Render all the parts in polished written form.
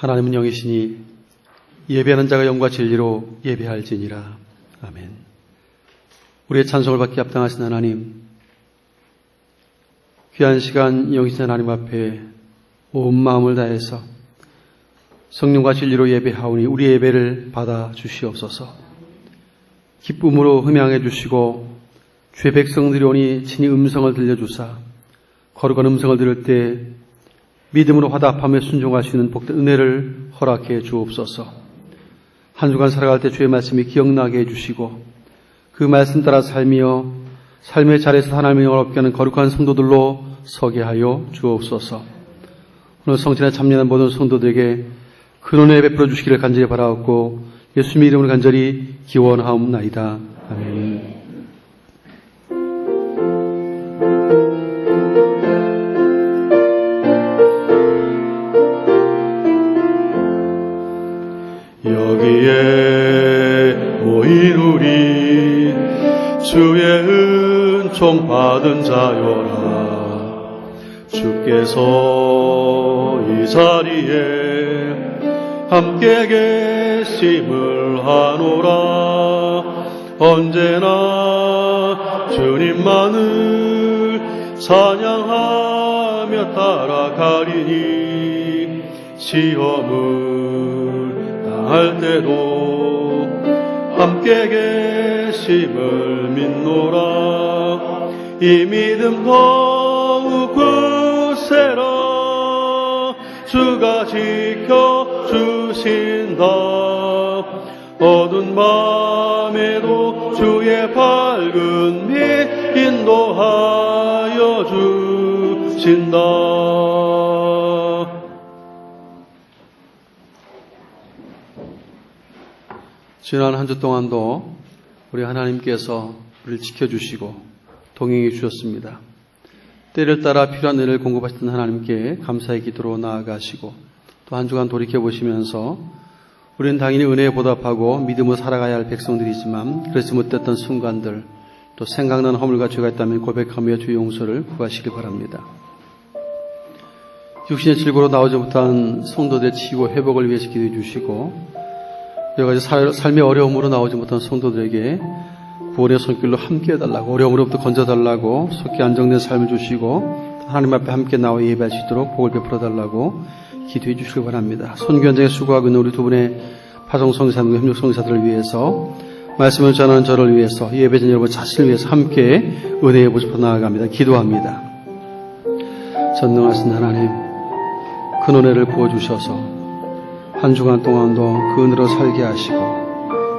하나님은 영이시니 예배하는 자가 영과 진리로 예배할지니라. 아멘. 우리의 찬송을 받기 합당하신 하나님, 귀한 시간 영이신 하나님 앞에 온 마음을 다해서 성령과 진리로 예배하오니 우리 예배를 받아 주시옵소서. 기쁨으로 흠양해 주시고 주의 백성들이 오니 친히 음성을 들려주사 거룩한 음성을 들을 때 믿음으로 화답하며 순종할 수 있는 복된 은혜를 허락해 주옵소서. 한 주간 살아갈 때 주의 말씀이 기억나게 해주시고 그 말씀 따라 살며 삶의 자리에서 하나님의 영을 얻게 하는 거룩한 성도들로 서게 하여 주옵소서. 오늘 성찬에 참여한 모든 성도들에게 큰 은혜 베풀어 주시기를 간절히 바라옵고 예수님의 이름으로 간절히 기원하옵나이다. 아멘. 여기에 모인 우리 주의 은총 받은 자여라. 주께서 이 자리에 함께 계심을 하노라. 언제나 주님만을 찬양하며 따라가리니 시험을 할 때도 함께 계심을 믿노라. 이 믿음 더욱 굳세라. 주가 지켜주신다. 어두운 밤에도 주의 밝은 빛 인도하여 주신다. 지난 한 주 동안도 우리 하나님께서 우리를 지켜주시고 동행해 주셨습니다. 때를 따라 필요한 은혜를 공급하시던 하나님께 감사의 기도로 나아가시고 또 한 주간 돌이켜보시면서 우리는 당연히 은혜에 보답하고 믿음으로 살아가야 할 백성들이지만 그렇지 못했던 순간들 또 생각나는 허물과 죄가 있다면 고백하며 주의 용서를 구하시길 바랍니다. 육신의 질고로 나오지 못한 성도들의 치유 회복을 위해서 기도해 주시고 여러 가지 삶의 어려움으로 나오지 못한 성도들에게 구원의 손길로 함께 해달라고 어려움으로부터 건져달라고 속히 안정된 삶을 주시고 하나님 앞에 함께 나와 예배할 수 있도록 복을 베풀어달라고 기도해 주시기 바랍니다. 선교 현장에 수고하고 있는 우리 두 분의 파송성사님과 협력성사들을 위해서 말씀을 전하는 저를 위해서 예배전 여러분 자신을 위해서 함께 은혜의 모습으로 나아갑니다. 기도합니다. 전능하신 하나님, 큰 은혜를 부어주셔서 한 주간 동안도 그 은혜로 살게 하시고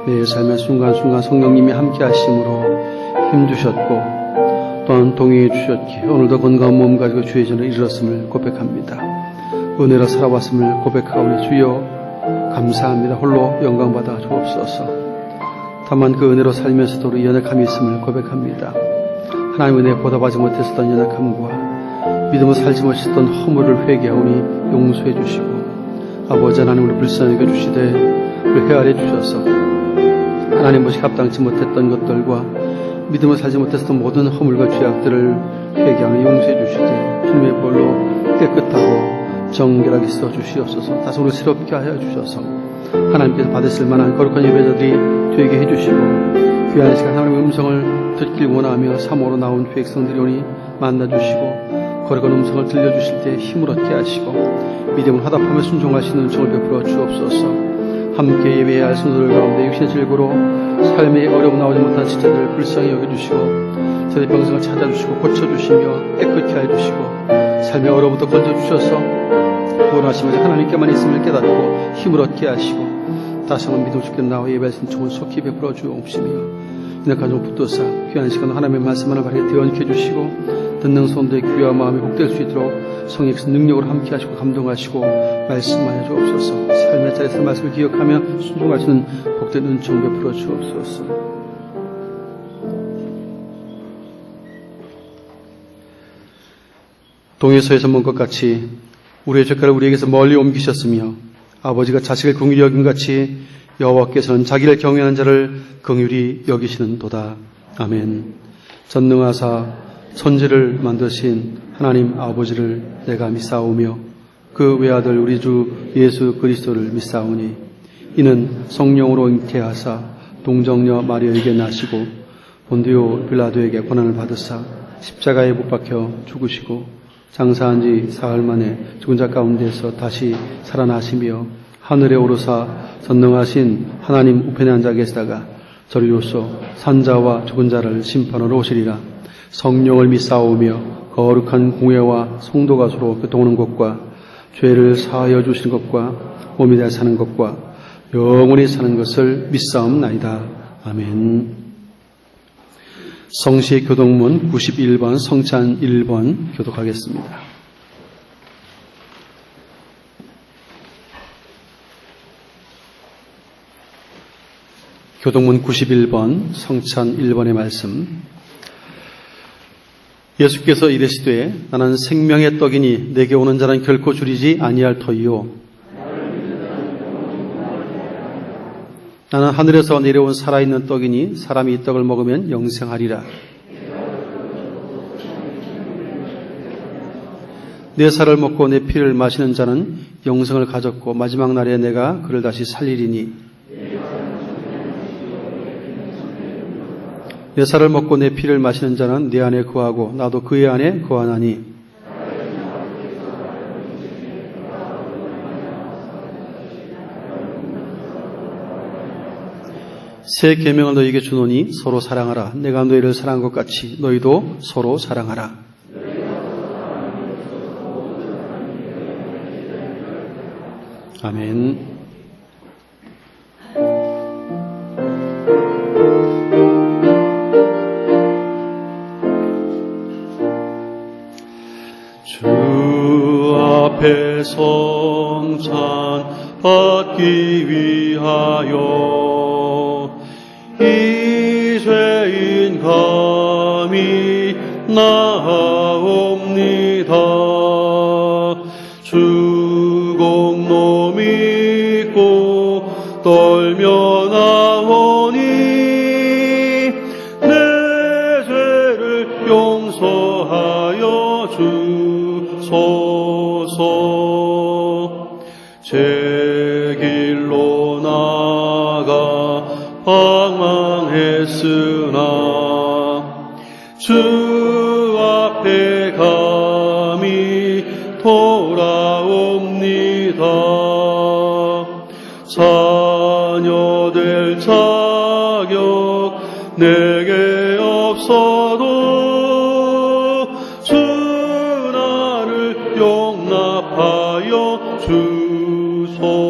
내 삶의 순간순간 성령님이 함께 하심으로 힘주셨고 또한 동행해 주셨기에 오늘도 건강한 몸 가지고 주의 전에 이르렀음을 고백합니다. 은혜로 살아왔음을 고백하오니 주여 감사합니다. 홀로 영광받아 주옵소서. 다만 그 은혜로 살면서도 우리 연약함이 있음을 고백합니다. 하나님의 은혜에 보답하지 못했었던 연약함과 믿음으로 살지 못했던 허물을 회개하오니 용서해 주시고 아버지 하나님 우리 불쌍히 여겨주시되 우리 헤아려 주셔서 하나님 모시 합당치 못했던 것들과 믿음을 살지 못했던 모든 허물과 죄악들을 회개하며 용서해 주시되 주님의 볼로 깨끗하고 정결하게 써 주시옵소서. 다시 우리 새롭게 하여 주셔서 하나님께서 받으실 만한 거룩한 예배자들이 되게 해주시고 귀한 시간 하나님의 음성을 듣길 원하며 사모로 나온 백성들이 오니 만나주시고 거룩한 음성을 들려주실 때 힘을 얻게 하시고 믿음을 화답하며 순종할 수 있는 은총을 베풀어 주옵소서. 함께 예배해야 할 성도들 가운데 육신의 질고로 삶의 어려움 나오지 못한 지체들을 불쌍히 여겨주시고 저희 병성을 찾아주시고 고쳐주시며 깨끗게 해주시고 삶의 어려움부터 건져주셔서 구원하시면서 하나님께만 있음을 깨닫고 힘을 얻게 하시고 다시 한번 믿음 죽게 나와 예배할 수 있는 총을 속히 베풀어 주옵시며 이날 가정 붙들사 귀한 시간 하나님의 말씀 하나 바르게 대언케 해주시고 듣는 성도의 귀와 마음이 복될 수 있도록 성령께서 능력으로 함께 하시고 감동하시고 말씀하여 주옵소서. 삶의 자리에서 말씀을 기억하며 순종할 수 있는 복된 은총 베풀어 주옵소서. 동에서에서 먼 것 같이 우리의 죄가를 우리에게서 멀리 옮기셨으며 아버지가 자식을 긍휼히 여긴 같이 여호와께서는 자기를 경외하는 자를 긍휼히 여기시는 도다. 아멘. 전능하사 천지를 만드신 하나님 아버지를 내가 믿사오며 그 외아들 우리 주 예수 그리스도를 믿사오니 이는 성령으로 잉태하사 동정녀 마리아에게 나시고 본디오 빌라도에게 고난을 받으사 십자가에 못 박혀 죽으시고 장사한 지 사흘 만에 죽은 자 가운데서 다시 살아나시며 하늘에 오르사 전능하신 하나님 우편에 앉아 계시다가 저리로서 산자와 죽은 자를 심판하러 오시리라. 성령을 믿사오며 거룩한 공회와 성도가 서로 교통하는 것과 죄를 사하여 주신 것과 몸이 되어 사는 것과 영원히 사는 것을 믿사옵나이다. 아멘. 성시 교독문 91번 성찬 1번 교독하겠습니다. 교독문 91번 성찬 1번의 말씀. 예수께서 이르시되 나는 생명의 떡이니 내게 오는 자는 결코 줄이지 아니할 터이요 나는 하늘에서 내려온 살아있는 떡이니 사람이 이 떡을 먹으면 영생하리라. 내 살을 먹고 내 피를 마시는 자는 영생을 가졌고 마지막 날에 내가 그를 다시 살리리니 내 살을 먹고 내 피를 마시는 자는 내 안에 거하고 나도 그의 안에 거하나니 새 계명을 너희에게 주노니 서로 사랑하라. 내가 너희를 사랑한 것 같이 너희도 서로 사랑하라. 아멘. 주 앞에 성찬 받기 위하여 이 죄인 감히 나옵니다. 주공로 믿고 떨며 나오니 내 죄를 용서하여 주소서. 제 길로 나가 방황했으나 주 앞에 감히 돌아옵니다. 자녀 될 자격 내게 없어도 주 나를 용납하여 주소서.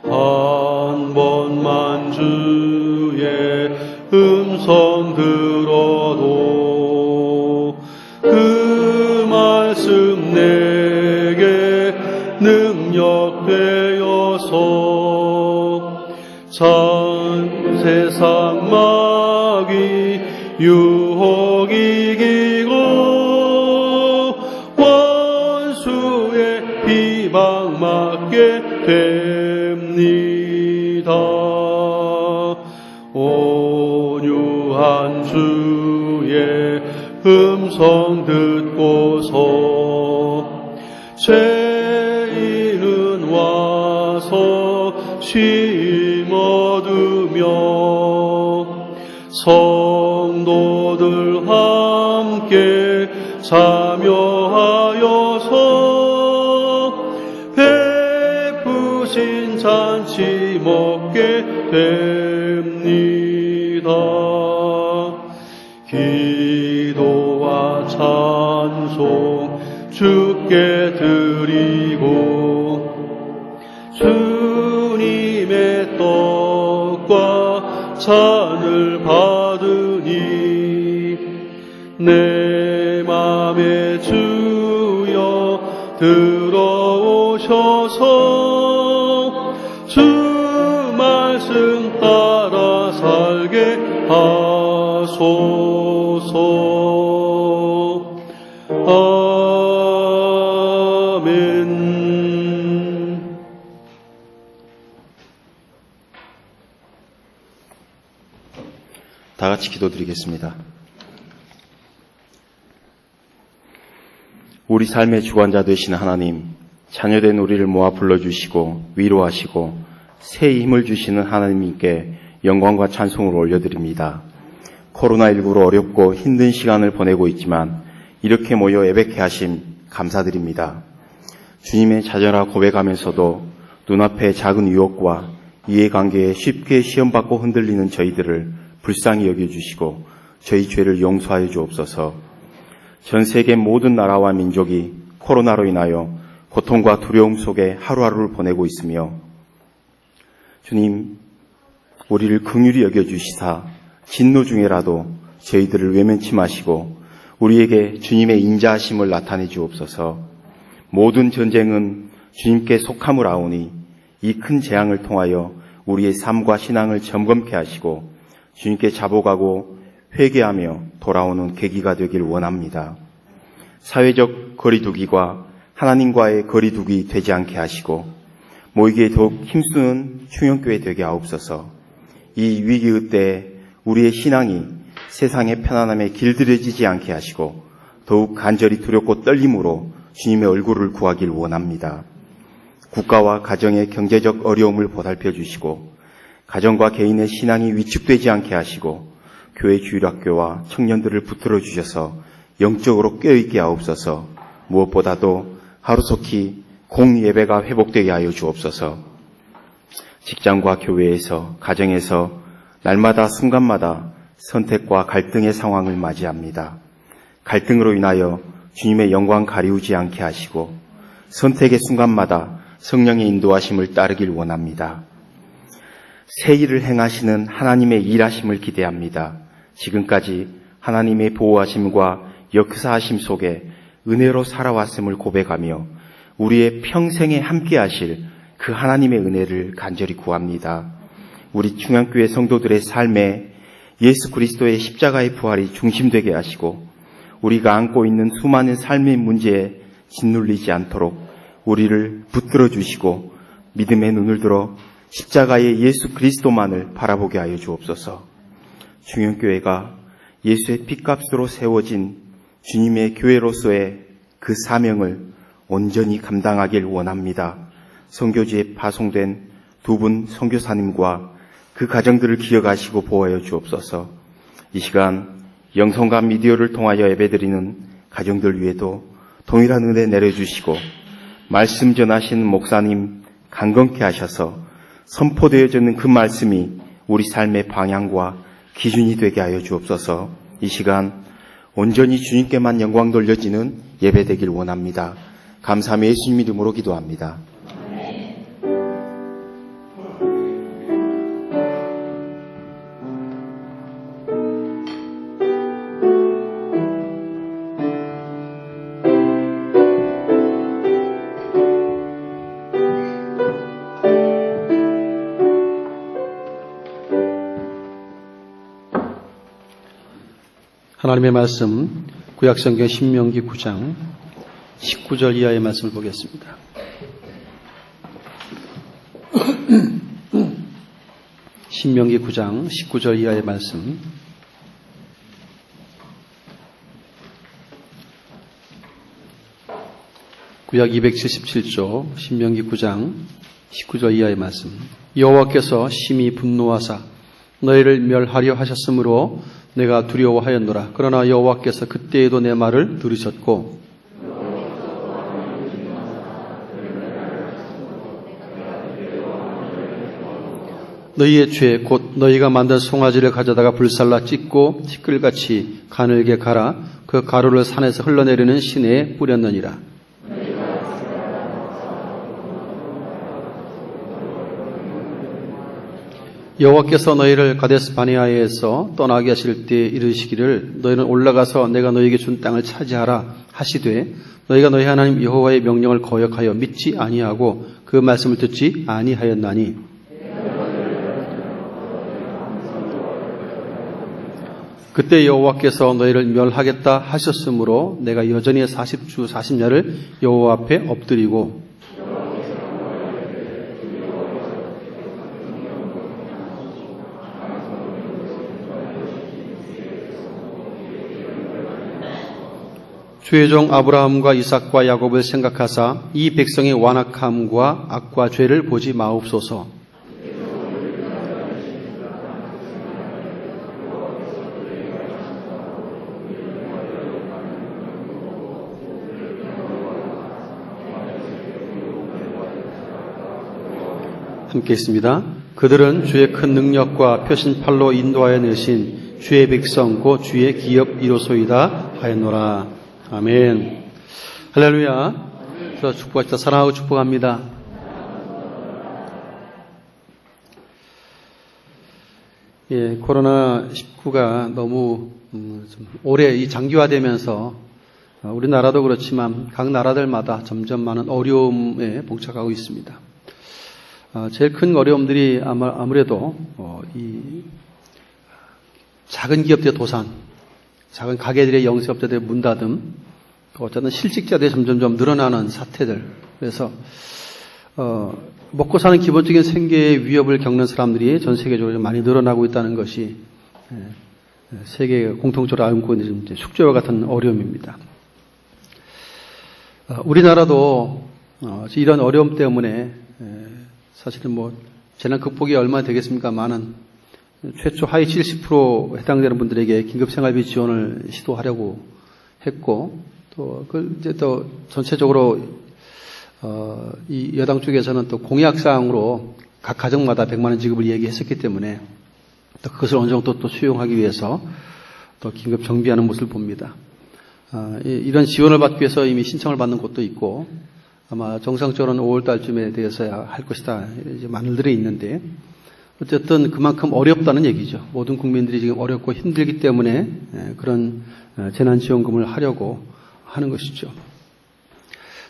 한 번만 주의 음성 들어도 그 말씀 내게 능력 되어서 참 세상 마귀 유혹 이기고 원수의 비방 맞게 됩니다. 온유한 주의 음성 듣고서 죄인은 와서 쉼 얻으며 성도들 함께 참여하여서 베푸신 잔치 먹게 됩니다. 기도와 찬송 주께 드리고 주님의 떡과 잔을 받으니 내 맘에 주여 들어오셔서 주 말씀 따라 살게 하소서. 아멘. 다 같이 기도드리겠습니다. 우리 삶의 주관자 되시는 하나님, 자녀된 우리를 모아 불러주시고 위로하시고 새 힘을 주시는 하나님께 영광과 찬송을 올려드립니다. 코로나19로 어렵고 힘든 시간을 보내고 있지만 이렇게 모여 예배케 하심 감사드립니다. 주님의 자녀라 고백하면서도 눈앞의 작은 유혹과 이해관계에 쉽게 시험받고 흔들리는 저희들을 불쌍히 여겨주시고 저희 죄를 용서하여 주옵소서. 전 세계 모든 나라와 민족이 코로나로 인하여 고통과 두려움 속에 하루하루를 보내고 있으며 주님, 우리를 긍휼히 여겨주시사 진노 중에라도 저희들을 외면치 마시고 우리에게 주님의 인자하심을 나타내 주옵소서. 모든 전쟁은 주님께 속함을 아오니 이 큰 재앙을 통하여 우리의 삶과 신앙을 점검케 하시고 주님께 자복하고 회개하며 돌아오는 계기가 되길 원합니다. 사회적 거리두기와 하나님과의 거리두기 되지 않게 하시고 모이기에 더욱 힘쓰는 충영교회 되게 하옵소서. 이 위기의 때에 우리의 신앙이 세상의 편안함에 길들여지지 않게 하시고 더욱 간절히 두렵고 떨림으로 주님의 얼굴을 구하길 원합니다. 국가와 가정의 경제적 어려움을 보살펴 주시고 가정과 개인의 신앙이 위축되지 않게 하시고 교회 주일학교와 청년들을 붙들어 주셔서 영적으로 깨어있게 하옵소서. 무엇보다도 하루속히 공예배가 회복되게 하여 주옵소서. 직장과 교회에서 가정에서 날마다 순간마다 선택과 갈등의 상황을 맞이합니다. 갈등으로 인하여 주님의 영광 가리우지 않게 하시고 선택의 순간마다 성령의 인도하심을 따르길 원합니다. 새 일을 행하시는 하나님의 일하심을 기대합니다. 지금까지 하나님의 보호하심과 역사하심 속에 은혜로 살아왔음을 고백하며 우리의 평생에 함께하실 그 하나님의 은혜를 간절히 구합니다. 우리 충양교회 성도들의 삶에 예수 그리스도의 십자가의 부활이 중심되게 하시고 우리가 안고 있는 수많은 삶의 문제에 짓눌리지 않도록 우리를 붙들어 주시고 믿음의 눈을 들어 십자가의 예수 그리스도만을 바라보게 하여 주옵소서. 충영교회가 예수의 핏값으로 세워진 주님의 교회로서의 그 사명을 온전히 감당하길 원합니다. 선교지에 파송된 두 분 선교사님과 그 가정들을 기억하시고 보호하여 주옵소서. 이 시간 영성과 미디어를 통하여 예배드리는 가정들 위에도 동일한 은혜 내려주시고 말씀 전하신 목사님 강건케 하셔서 선포되어지는 그 말씀이 우리 삶의 방향과 기준이 되게 하여 주옵소서. 이 시간 온전히 주님께만 영광 돌려지는 예배되길 원합니다. 감사하며 예수님 이름으로 기도합니다. 하나님의 말씀 구약성경 신명기 9장 19절 이하의 말씀을 보겠습니다. 신명기 9장 19절 이하의 말씀. 구약 277조 신명기 9장 19절 이하의 말씀. 여호와께서 심히 분노하사 너희를 멸하려 하셨으므로 내가 두려워하였노라. 그러나 여호와께서 그때에도 내 말을 들으셨고 너희의 죄 곧 너희가 만든 송아지를 가져다가 불살라 찢고 티끌같이 가늘게 갈아 그 가루를 산에서 흘러내리는 시내에 뿌렸느니라. 여호와께서 너희를 가데스 바네아에서 떠나게 하실 때 이르시기를 너희는 올라가서 내가 너희에게 준 땅을 차지하라 하시되 너희가 너희 하나님 여호와의 명령을 거역하여 믿지 아니하고 그 말씀을 듣지 아니하였나니 그때 여호와께서 너희를 멸하겠다 하셨으므로 내가 여전히 40주 40야를 여호와 앞에 엎드리고 주의 종 아브라함과 이삭과 야곱을 생각하사 이 백성의 완악함과 악과 죄를 보지 마옵소서. 함께 있습니다. 그들은 주의 큰 능력과 표신팔로 인도하여 내신 주의 백성 곧 주의 기업 이로소이다 하였노라. 아멘. 할렐루야. 그래서 축복하시다. 사랑하고 축복합니다. 예, 코로나19가 너무 좀 오래 이 장기화되면서 우리나라도 그렇지만 각 나라들마다 점점 많은 어려움에 봉착하고 있습니다. 제일 큰 어려움들이 아무래도 이 작은 기업들의 도산, 작은 가게들의 영세업자들의 문 닫음, 어쨌든 실직자들이 점점점 늘어나는 사태들. 그래서 먹고 사는 기본적인 생계의 위협을 겪는 사람들이 전 세계적으로 많이 늘어나고 있다는 것이 세계 공통적으로 앓고 있는 숙제와 같은 어려움입니다. 우리나라도 이런 어려움 때문에 사실은 재난 극복이 얼마나 되겠습니까만은 최초 하위 70% 해당되는 분들에게 긴급생활비 지원을 시도하려고 했고, 또 전체적으로 이 여당 쪽에서는 또 공약사항으로 각 가정마다 100만 원 지급을 얘기했었기 때문에 또 그것을 어느 정도 또 수용하기 위해서 또 긴급 정비하는 모습을 봅니다. 이런 지원을 받기 위해서 이미 신청을 받는 곳도 있고, 아마 정상적으로는 5월 달쯤에 대해서야 할 것이다. 이제 마늘들이 있는데, 어쨌든 그만큼 어렵다는 얘기죠. 모든 국민들이 지금 어렵고 힘들기 때문에 그런 재난지원금을 하려고 하는 것이죠.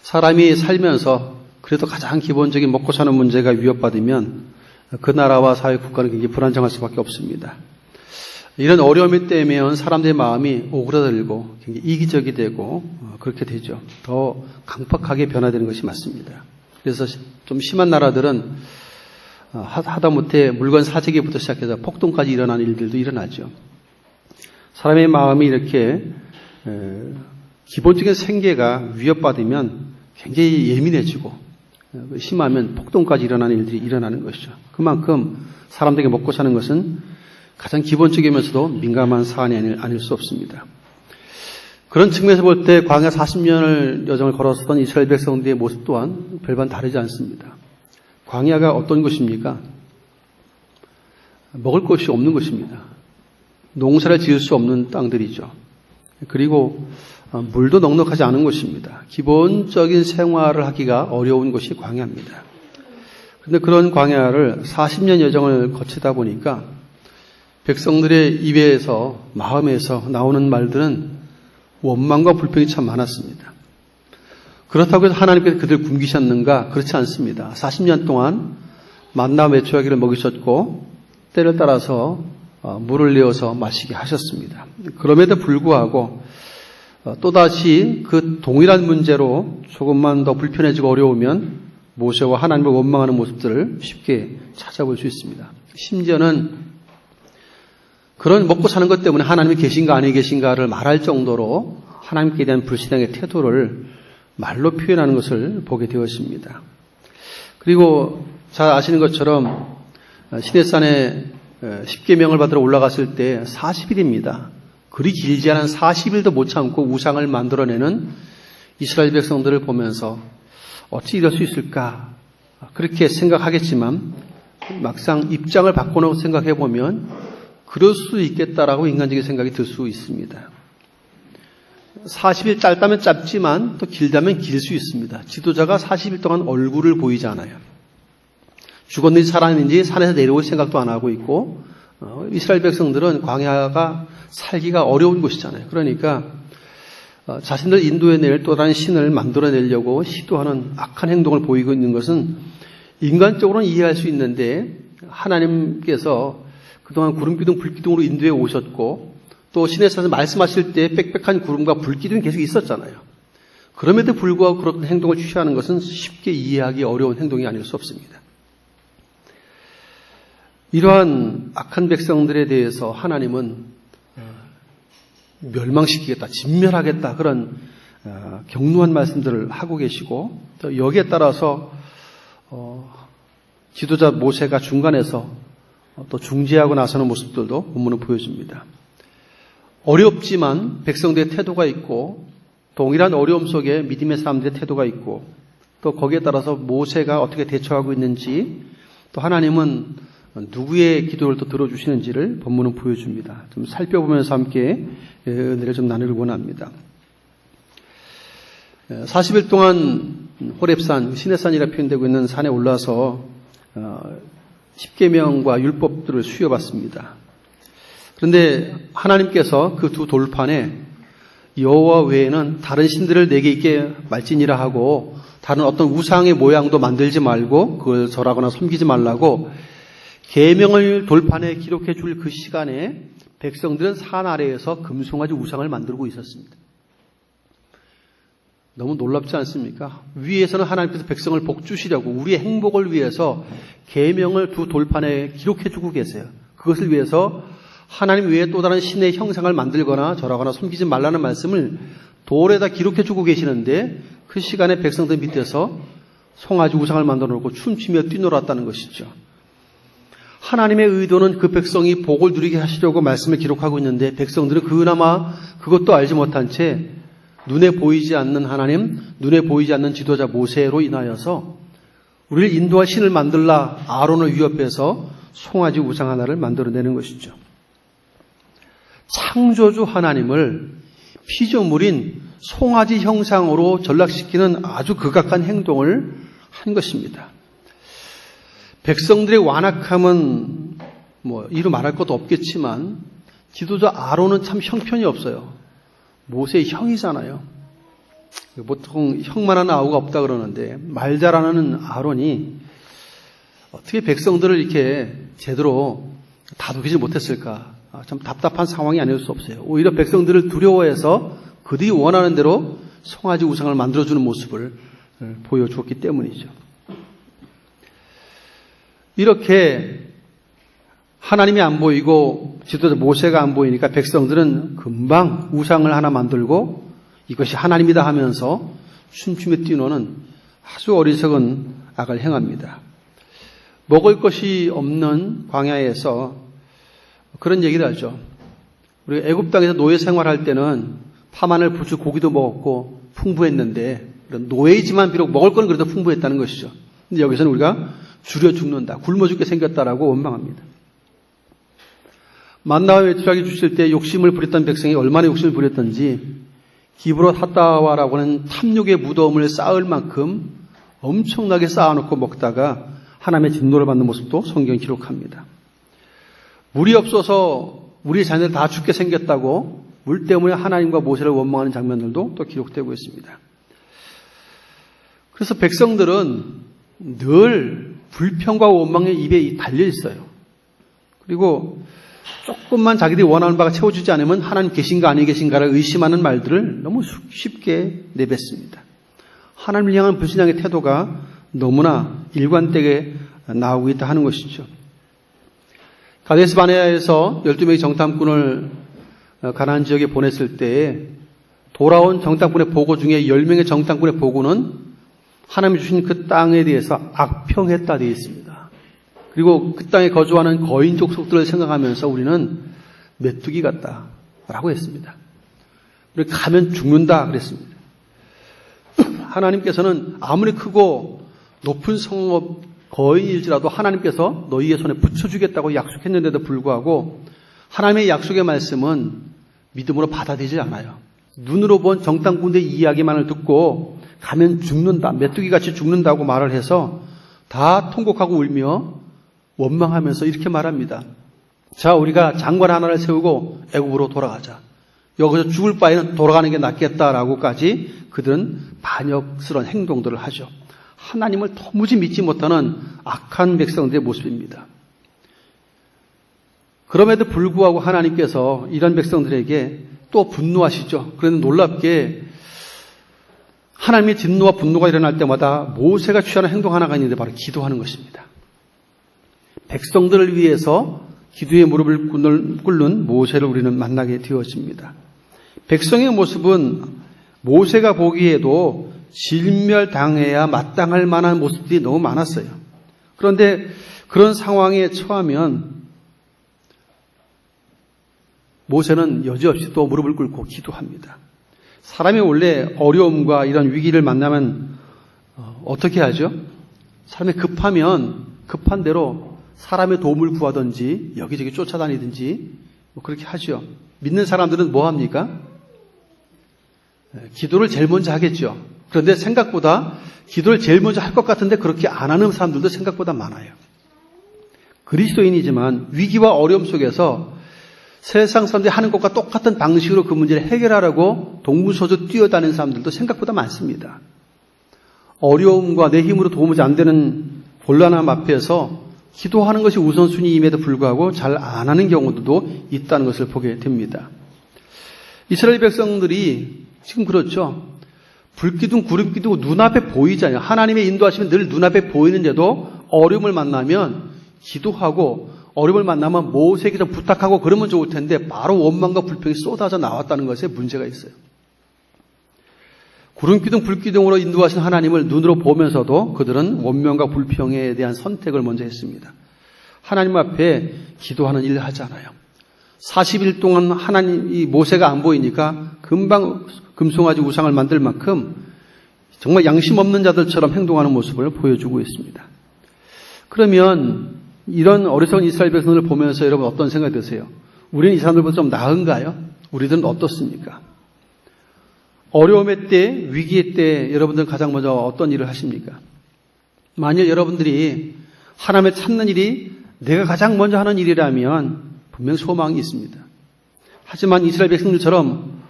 사람이 살면서 그래도 가장 기본적인 먹고 사는 문제가 위협받으면 그 나라와 사회 국가는 굉장히 불안정할 수밖에 없습니다. 이런 어려움이 때문에 사람들의 마음이 오그라들고 굉장히 이기적이 되고 그렇게 되죠. 더 강팍하게 변화되는 것이 맞습니다. 그래서 좀 심한 나라들은 하다못해 물건 사재기부터 시작해서 폭동까지 일어나는 일들도 일어나죠. 사람의 마음이 이렇게 기본적인 생계가 위협받으면 굉장히 예민해지고 심하면 폭동까지 일어나는 일들이 일어나는 것이죠. 그만큼 사람들에게 먹고 사는 것은 가장 기본적이면서도 민감한 사안이 아닐 수 없습니다. 그런 측면에서 볼 때 광야 40년을 여정을 걸었던 이스라엘 백성들의 모습 또한 별반 다르지 않습니다. 광야가 어떤 곳입니까? 먹을 것이 없는 것입니다. 농사를 지을 수 없는 땅들이죠. 그리고 물도 넉넉하지 않은 곳입니다. 기본적인 생활을 하기가 어려운 곳이 광야입니다. 그런데 그런 광야를 40년 여정을 거치다 보니까 백성들의 입에서 마음에서 나오는 말들은 원망과 불평이 참 많았습니다. 그렇다고 해서 하나님께서 그들을 굶기셨는가? 그렇지 않습니다. 40년 동안 만나 메추라기를 먹이셨고 때를 따라서 물을 내어서 마시게 하셨습니다. 그럼에도 불구하고 또다시 그 동일한 문제로 조금만 더 불편해지고 어려우면 모세와 하나님을 원망하는 모습들을 쉽게 찾아볼 수 있습니다. 심지어는 그런 먹고 사는 것 때문에 하나님이 계신가 아니 계신가를 말할 정도로 하나님께 대한 불신앙의 태도를 말로 표현하는 것을 보게 되었습니다. 그리고 잘 아시는 것처럼 시내산에 10계명을 받으러 올라갔을 때 40일입니다. 그리 길지 않은 40일도 못 참고 우상을 만들어내는 이스라엘 백성들을 보면서 어찌 이럴 수 있을까? 그렇게 생각하겠지만 막상 입장을 바꿔놓고 생각해 보면 그럴 수 있겠다라고 인간적인 생각이 들 수 있습니다. 40일 짧다면 짧지만 또 길다면 길 수 있습니다. 지도자가 40일 동안 얼굴을 보이지 않아요. 죽었는지 살았는지 산에서 내려올 생각도 안 하고 있고 이스라엘 백성들은 광야가 살기가 어려운 곳이잖아요. 그러니까 자신들 인도해낼 또 다른 신을 만들어내려고 시도하는 악한 행동을 보이고 있는 것은 인간적으로는 이해할 수 있는데 하나님께서 그동안 구름기둥 불기둥으로 인도해 오셨고 또 시내산에서 말씀하실 때 빽빽한 구름과 불기둥이 계속 있었잖아요. 그럼에도 불구하고 그런 행동을 취하는 것은 쉽게 이해하기 어려운 행동이 아닐 수 없습니다. 이러한 악한 백성들에 대해서 하나님은 멸망시키겠다, 진멸하겠다 그런 격려한 말씀들을 하고 계시고 또 여기에 따라서 지도자 모세가 중간에서 또 중재하고 나서는 모습들도 본문은 보여줍니다. 어렵지만 백성들의 태도가 있고 동일한 어려움 속에 믿음의 사람들의 태도가 있고 또 거기에 따라서 모세가 어떻게 대처하고 있는지 또 하나님은 누구의 기도를 또 들어주시는지를 본문은 보여줍니다. 좀 살펴보면서 함께 은혜를 좀 나누길 원합니다. 40일 동안 호렙산, 시내산이라 표현되고 있는 산에 올라서 십계명과 율법들을 수여받습니다. 그런데 하나님께서 그 두 돌판에 여호와 외에는 다른 신들을 내게 있게 말지니라 하고 다른 어떤 우상의 모양도 만들지 말고 그걸 절하거나 섬기지 말라고 계명을 돌판에 기록해 줄 그 시간에 백성들은 산 아래에서 금송아지 우상을 만들고 있었습니다. 너무 놀랍지 않습니까? 위에서는 하나님께서 백성을 복주시려고 우리의 행복을 위해서 계명을 두 돌판에 기록해 주고 계세요. 그것을 위해서 하나님 외에 또 다른 신의 형상을 만들거나 절하거나 섬기지 말라는 말씀을 돌에다 기록해 주고 계시는데 그 시간에 백성들 밑에서 송아지 우상을 만들어 놓고 춤추며 뛰놀았다는 것이죠. 하나님의 의도는 그 백성이 복을 누리게 하시려고 말씀을 기록하고 있는데 백성들은 그나마 그것도 알지 못한 채 눈에 보이지 않는 하나님, 눈에 보이지 않는 지도자 모세로 인하여서 우리를 인도할 신을 만들라 아론을 위협해서 송아지 우상 하나를 만들어내는 것이죠. 창조주 하나님을 피조물인 송아지 형상으로 전락시키는 아주 극악한 행동을 한 것입니다. 백성들의 완악함은 이루 말할 것도 없겠지만 지도자 아론은 참 형편이 없어요. 모세의 형이잖아요. 보통 형만한 아우가 없다 그러는데 말 잘하는 아론이 어떻게 백성들을 이렇게 제대로 다독이지 못했을까? 참 답답한 상황이 아닐 수 없어요. 오히려 백성들을 두려워해서 그들이 원하는 대로 송아지 우상을 만들어주는 모습을 보여주었기 때문이죠. 이렇게 하나님이 안 보이고 지도자 모세가 안 보이니까 백성들은 금방 우상을 하나 만들고 이것이 하나님이다 하면서 춤추며 뛰노는 아주 어리석은 악을 행합니다. 먹을 것이 없는 광야에서 그런 얘기를 하죠. 우리 애굽 땅에서 노예 생활할 때는 파마늘, 부추, 고기도 먹었고 풍부했는데 노예이지만 비록 먹을 건 그래도 풍부했다는 것이죠. 근데 여기서는 우리가 줄여 죽는다, 굶어 죽게 생겼다라고 원망합니다. 만나와 메추라기 주실 때 욕심을 부렸던 백성이 얼마나 욕심을 부렸던지 기브롯 핫다와라고 하는 탐욕의 무덤을 쌓을 만큼 엄청나게 쌓아놓고 먹다가 하나님의 진노를 받는 모습도 성경이 기록합니다. 물이 없어서 우리 자녀들 다 죽게 생겼다고 물 때문에 하나님과 모세를 원망하는 장면들도 또 기록되고 있습니다. 그래서 백성들은 늘 불평과 원망의 입에 달려 있어요. 그리고 조금만 자기들이 원하는 바가 채워주지 않으면 하나님 계신가 아니 계신가를 의심하는 말들을 너무 쉽게 내뱉습니다. 하나님을 향한 불신앙의 태도가 너무나 일관되게 나오고 있다 하는 것이죠. 가데스 바네아에서 12명의 정탐꾼을 가나안 지역에 보냈을 때 돌아온 정탐꾼의 보고 중에 10명의 정탐꾼의 보고는 하나님이 주신 그 땅에 대해서 악평했다 되어 있습니다. 그리고 그 땅에 거주하는 거인 족속들을 생각하면서 우리는 메뚜기 같다라고 했습니다. 우리 가면 죽는다 그랬습니다. 하나님께서는 아무리 크고 높은 성읍 거인일지라도 하나님께서 너희의 손에 붙여주겠다고 약속했는데도 불구하고 하나님의 약속의 말씀은 믿음으로 받아들이지 않아요. 눈으로 본 정탐꾼의 이야기만을 듣고 가면 죽는다, 메뚜기같이 죽는다고 말을 해서 다 통곡하고 울며 원망하면서 이렇게 말합니다. 자, 우리가 장관 하나를 세우고 애굽으로 돌아가자. 여기서 죽을 바에는 돌아가는 게 낫겠다라고까지 그들은 반역스러운 행동들을 하죠. 하나님을 도무지 믿지 못하는 악한 백성들의 모습입니다. 그럼에도 불구하고 하나님께서 이런 백성들에게 또 분노하시죠. 그런데 놀랍게 하나님의 진노와 분노가 일어날 때마다 모세가 취하는 행동 하나가 있는데 바로 기도하는 것입니다. 백성들을 위해서 기도의 무릎을 꿇는 모세를 우리는 만나게 되어집니다. 백성의 모습은 모세가 보기에도 진멸당해야 마땅할 만한 모습들이 너무 많았어요. 그런데 그런 상황에 처하면 모세는 여지없이 또 무릎을 꿇고 기도합니다. 사람이 원래 어려움과 이런 위기를 만나면 어떻게 하죠? 사람이 급하면 급한 대로 사람의 도움을 구하든지 여기저기 쫓아다니든지 그렇게 하죠. 믿는 사람들은 뭐 합니까? 기도를 제일 먼저 하겠죠. 그런데 생각보다 기도를 제일 먼저 할 것 같은데 그렇게 안 하는 사람들도 생각보다 많아요. 그리스도인이지만 위기와 어려움 속에서 세상 사람들이 하는 것과 똑같은 방식으로 그 문제를 해결하라고 동부서주 뛰어다니는 사람들도 생각보다 많습니다. 어려움과 내 힘으로 도움이 안 되는 곤란함 앞에서 기도하는 것이 우선순위임에도 불구하고 잘 안 하는 경우도 있다는 것을 보게 됩니다. 이스라엘 백성들이 지금 그렇죠. 불기둥, 구름기둥 눈앞에 보이잖아요. 하나님의 인도하시면 늘 눈앞에 보이는데도 어려움을 만나면 기도하고 어려움을 만나면 모세에게 좀 부탁하고 그러면 좋을 텐데 바로 원망과 불평이 쏟아져 나왔다는 것에 문제가 있어요. 구름기둥, 불기둥으로 인도하신 하나님을 눈으로 보면서도 그들은 원망과 불평에 대한 선택을 먼저 했습니다. 하나님 앞에 기도하는 일을 하지 않아요. 40일 동안 이 모세가 안 보이니까 금방 금송아지 우상을 만들 만큼 정말 양심 없는 자들처럼 행동하는 모습을 보여주고 있습니다. 그러면 이런 어리석은 이스라엘 백성을 보면서 여러분 어떤 생각이 드세요? 우리는 이 사람들보다 좀 나은가요? 우리들은 어떻습니까? 어려움의 때, 위기의 때 여러분들은 가장 먼저 어떤 일을 하십니까? 만일 여러분들이 하나님을 찾는 일이 내가 가장 먼저 하는 일이라면 분명 소망이 있습니다. 하지만 이스라엘 백성들처럼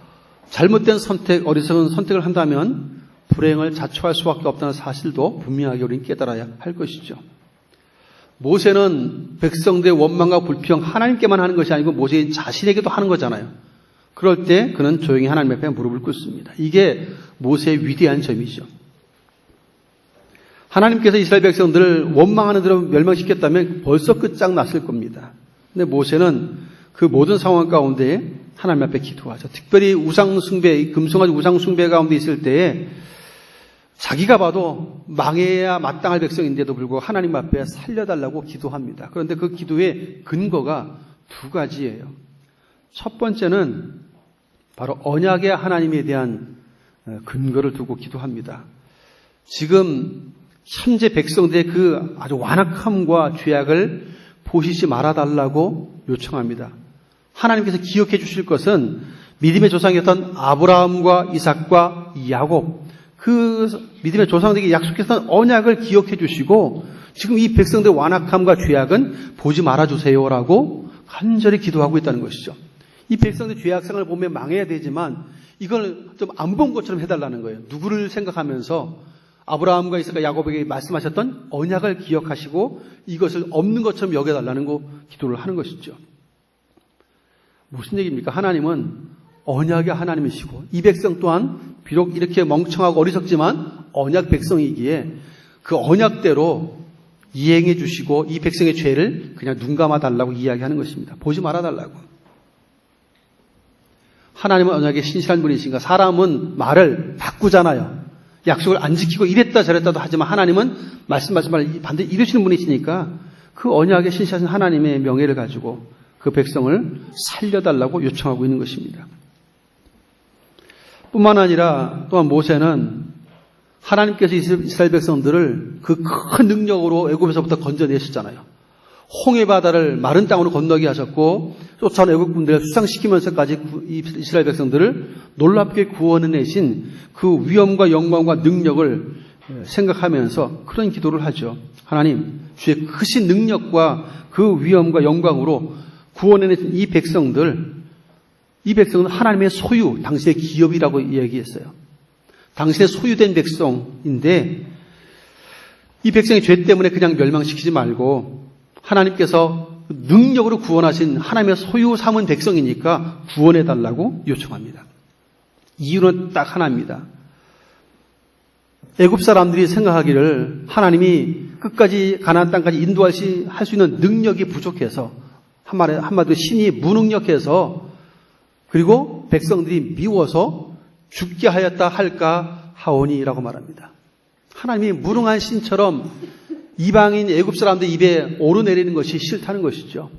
잘못된 선택, 어리석은 선택을 한다면 불행을 자초할 수밖에 없다는 사실도 분명하게 우리는 깨달아야 할 것이죠. 모세는 백성들의 원망과 불평 하나님께만 하는 것이 아니고 모세 자신에게도 하는 거잖아요. 그럴 때 그는 조용히 하나님 앞에 무릎을 꿇습니다. 이게 모세의 위대한 점이죠. 하나님께서 이스라엘 백성들을 원망하는 대로 멸망시켰다면 벌써 끝장났을 겁니다. 근데 모세는 그 모든 상황 가운데 하나님 앞에 기도하죠. 특별히 우상숭배, 금송아지 우상숭배 가운데 있을 때에 자기가 봐도 망해야 마땅할 백성인데도 불구하고 하나님 앞에 살려달라고 기도합니다. 그런데 그 기도의 근거가 두 가지예요. 첫 번째는 바로 언약의 하나님에 대한 근거를 두고 기도합니다. 지금 현재 백성들의 그 아주 완악함과 죄악을 보시지 말아달라고 요청합니다. 하나님께서 기억해 주실 것은 믿음의 조상이었던 아브라함과 이삭과 야곱, 그 믿음의 조상들에게 약속했던 언약을 기억해 주시고 지금 이 백성들의 완악함과 죄악은 보지 말아주세요라고 간절히 기도하고 있다는 것이죠. 이 백성들의 죄악상을 보면 망해야 되지만 이걸 좀 안 본 것처럼 해달라는 거예요. 누구를 생각하면서 아브라함과 이삭과 야곱에게 말씀하셨던 언약을 기억하시고 이것을 없는 것처럼 여겨달라는 거 기도를 하는 것이죠. 무슨 얘기입니까? 하나님은 언약의 하나님이시고 이 백성 또한 비록 이렇게 멍청하고 어리석지만 언약 백성이기에 그 언약대로 이행해 주시고 이 백성의 죄를 그냥 눈 감아달라고 이야기하는 것입니다. 보지 말아달라고. 하나님은 언약에 신실한 분이신가? 사람은 말을 바꾸잖아요. 약속을 안 지키고 이랬다 저랬다도 하지만 하나님은 말씀하신 말을 반드시 이루시는 분이시니까 그 언약에 신실하신 하나님의 명예를 가지고 그 백성을 살려달라고 요청하고 있는 것입니다. 뿐만 아니라 또한 모세는 하나님께서 이스라엘 백성들을 그 큰 능력으로 애굽에서부터 건져내셨잖아요. 홍해 바다를 마른 땅으로 건너게 하셨고 쫓아온 애국군들을 수상시키면서까지 이스라엘 백성들을 놀랍게 구원해내신 그 위엄과 영광과 능력을 생각하면서 그런 기도를 하죠. 하나님, 주의 크신 능력과 그 위엄과 영광으로 구원해내신 이 백성은 하나님의 소유, 당신의 기업이라고 얘기했어요. 당신의 소유된 백성인데 이 백성의 죄 때문에 그냥 멸망시키지 말고 하나님께서 능력으로 구원하신 하나님의 소유 삼은 백성이니까 구원해달라고 요청합니다. 이유는 딱 하나입니다. 애굽 사람들이 생각하기를 하나님이 끝까지 가나안 땅까지 인도할 수 있는 능력이 부족해서 한마디로 신이 무능력해서 그리고 백성들이 미워서 죽게 하였다 할까 하오니라고 말합니다. 하나님이 무능한 신처럼 이방인 애굽 사람들 입에 오르내리는 것이 싫다는 것이죠.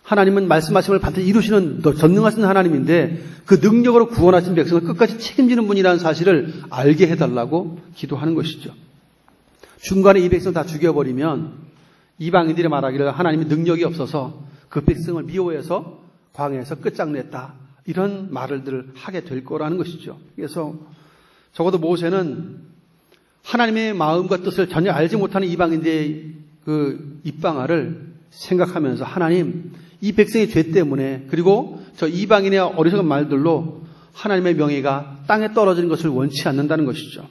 하나님은 말씀하심을 반드시 이루시는 전능하신 하나님인데 그 능력으로 구원하신 백성을 끝까지 책임지는 분이라는 사실을 알게 해달라고 기도하는 것이죠. 중간에 이 백성을 다 죽여버리면 이방인들이 말하기를 하나님이 능력이 없어서 그 백성을 미워해서 광야에서 끝장냈다. 이런 말들을 하게 될 거라는 것이죠. 그래서 적어도 모세는 하나님의 마음과 뜻을 전혀 알지 못하는 이방인들의 그 입방아를 생각하면서 하나님, 이 백성의 죄 때문에 그리고 저 이방인의 어리석은 말들로 하나님의 명예가 땅에 떨어지는 것을 원치 않는다는 것이죠.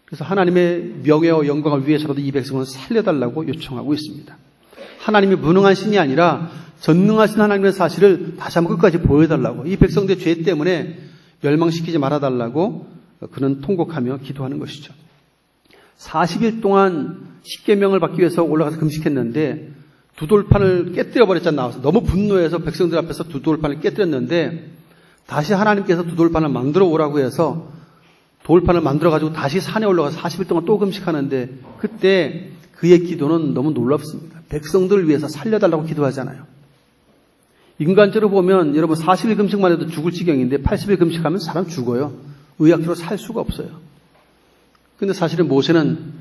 그래서 하나님의 명예와 영광을 위해서라도 이 백성을 살려달라고 요청하고 있습니다. 하나님이 무능한 신이 아니라 전능하신 하나님의 사실을 다시 한번 끝까지 보여달라고, 이 백성들의 죄 때문에 멸망시키지 말아달라고 그는 통곡하며 기도하는 것이죠. 40일 동안 십계명을 받기 위해서 올라가서 금식했는데 두 돌판을 깨뜨려 버렸잖아요. 너무 분노해서 백성들 앞에서 두 돌판을 깨뜨렸는데 다시 하나님께서 두 돌판을 만들어 오라고 해서 돌판을 만들어가지고 다시 산에 올라가서 40일 동안 또 금식하는데 그때 그의 기도는 너무 놀랍습니다. 백성들을 위해서 살려달라고 기도하잖아요. 인간적으로 보면 여러분 40일 금식만 해도 죽을 지경인데 80일 금식하면 사람 죽어요. 의학적으로 살 수가 없어요. 근데 사실은 모세는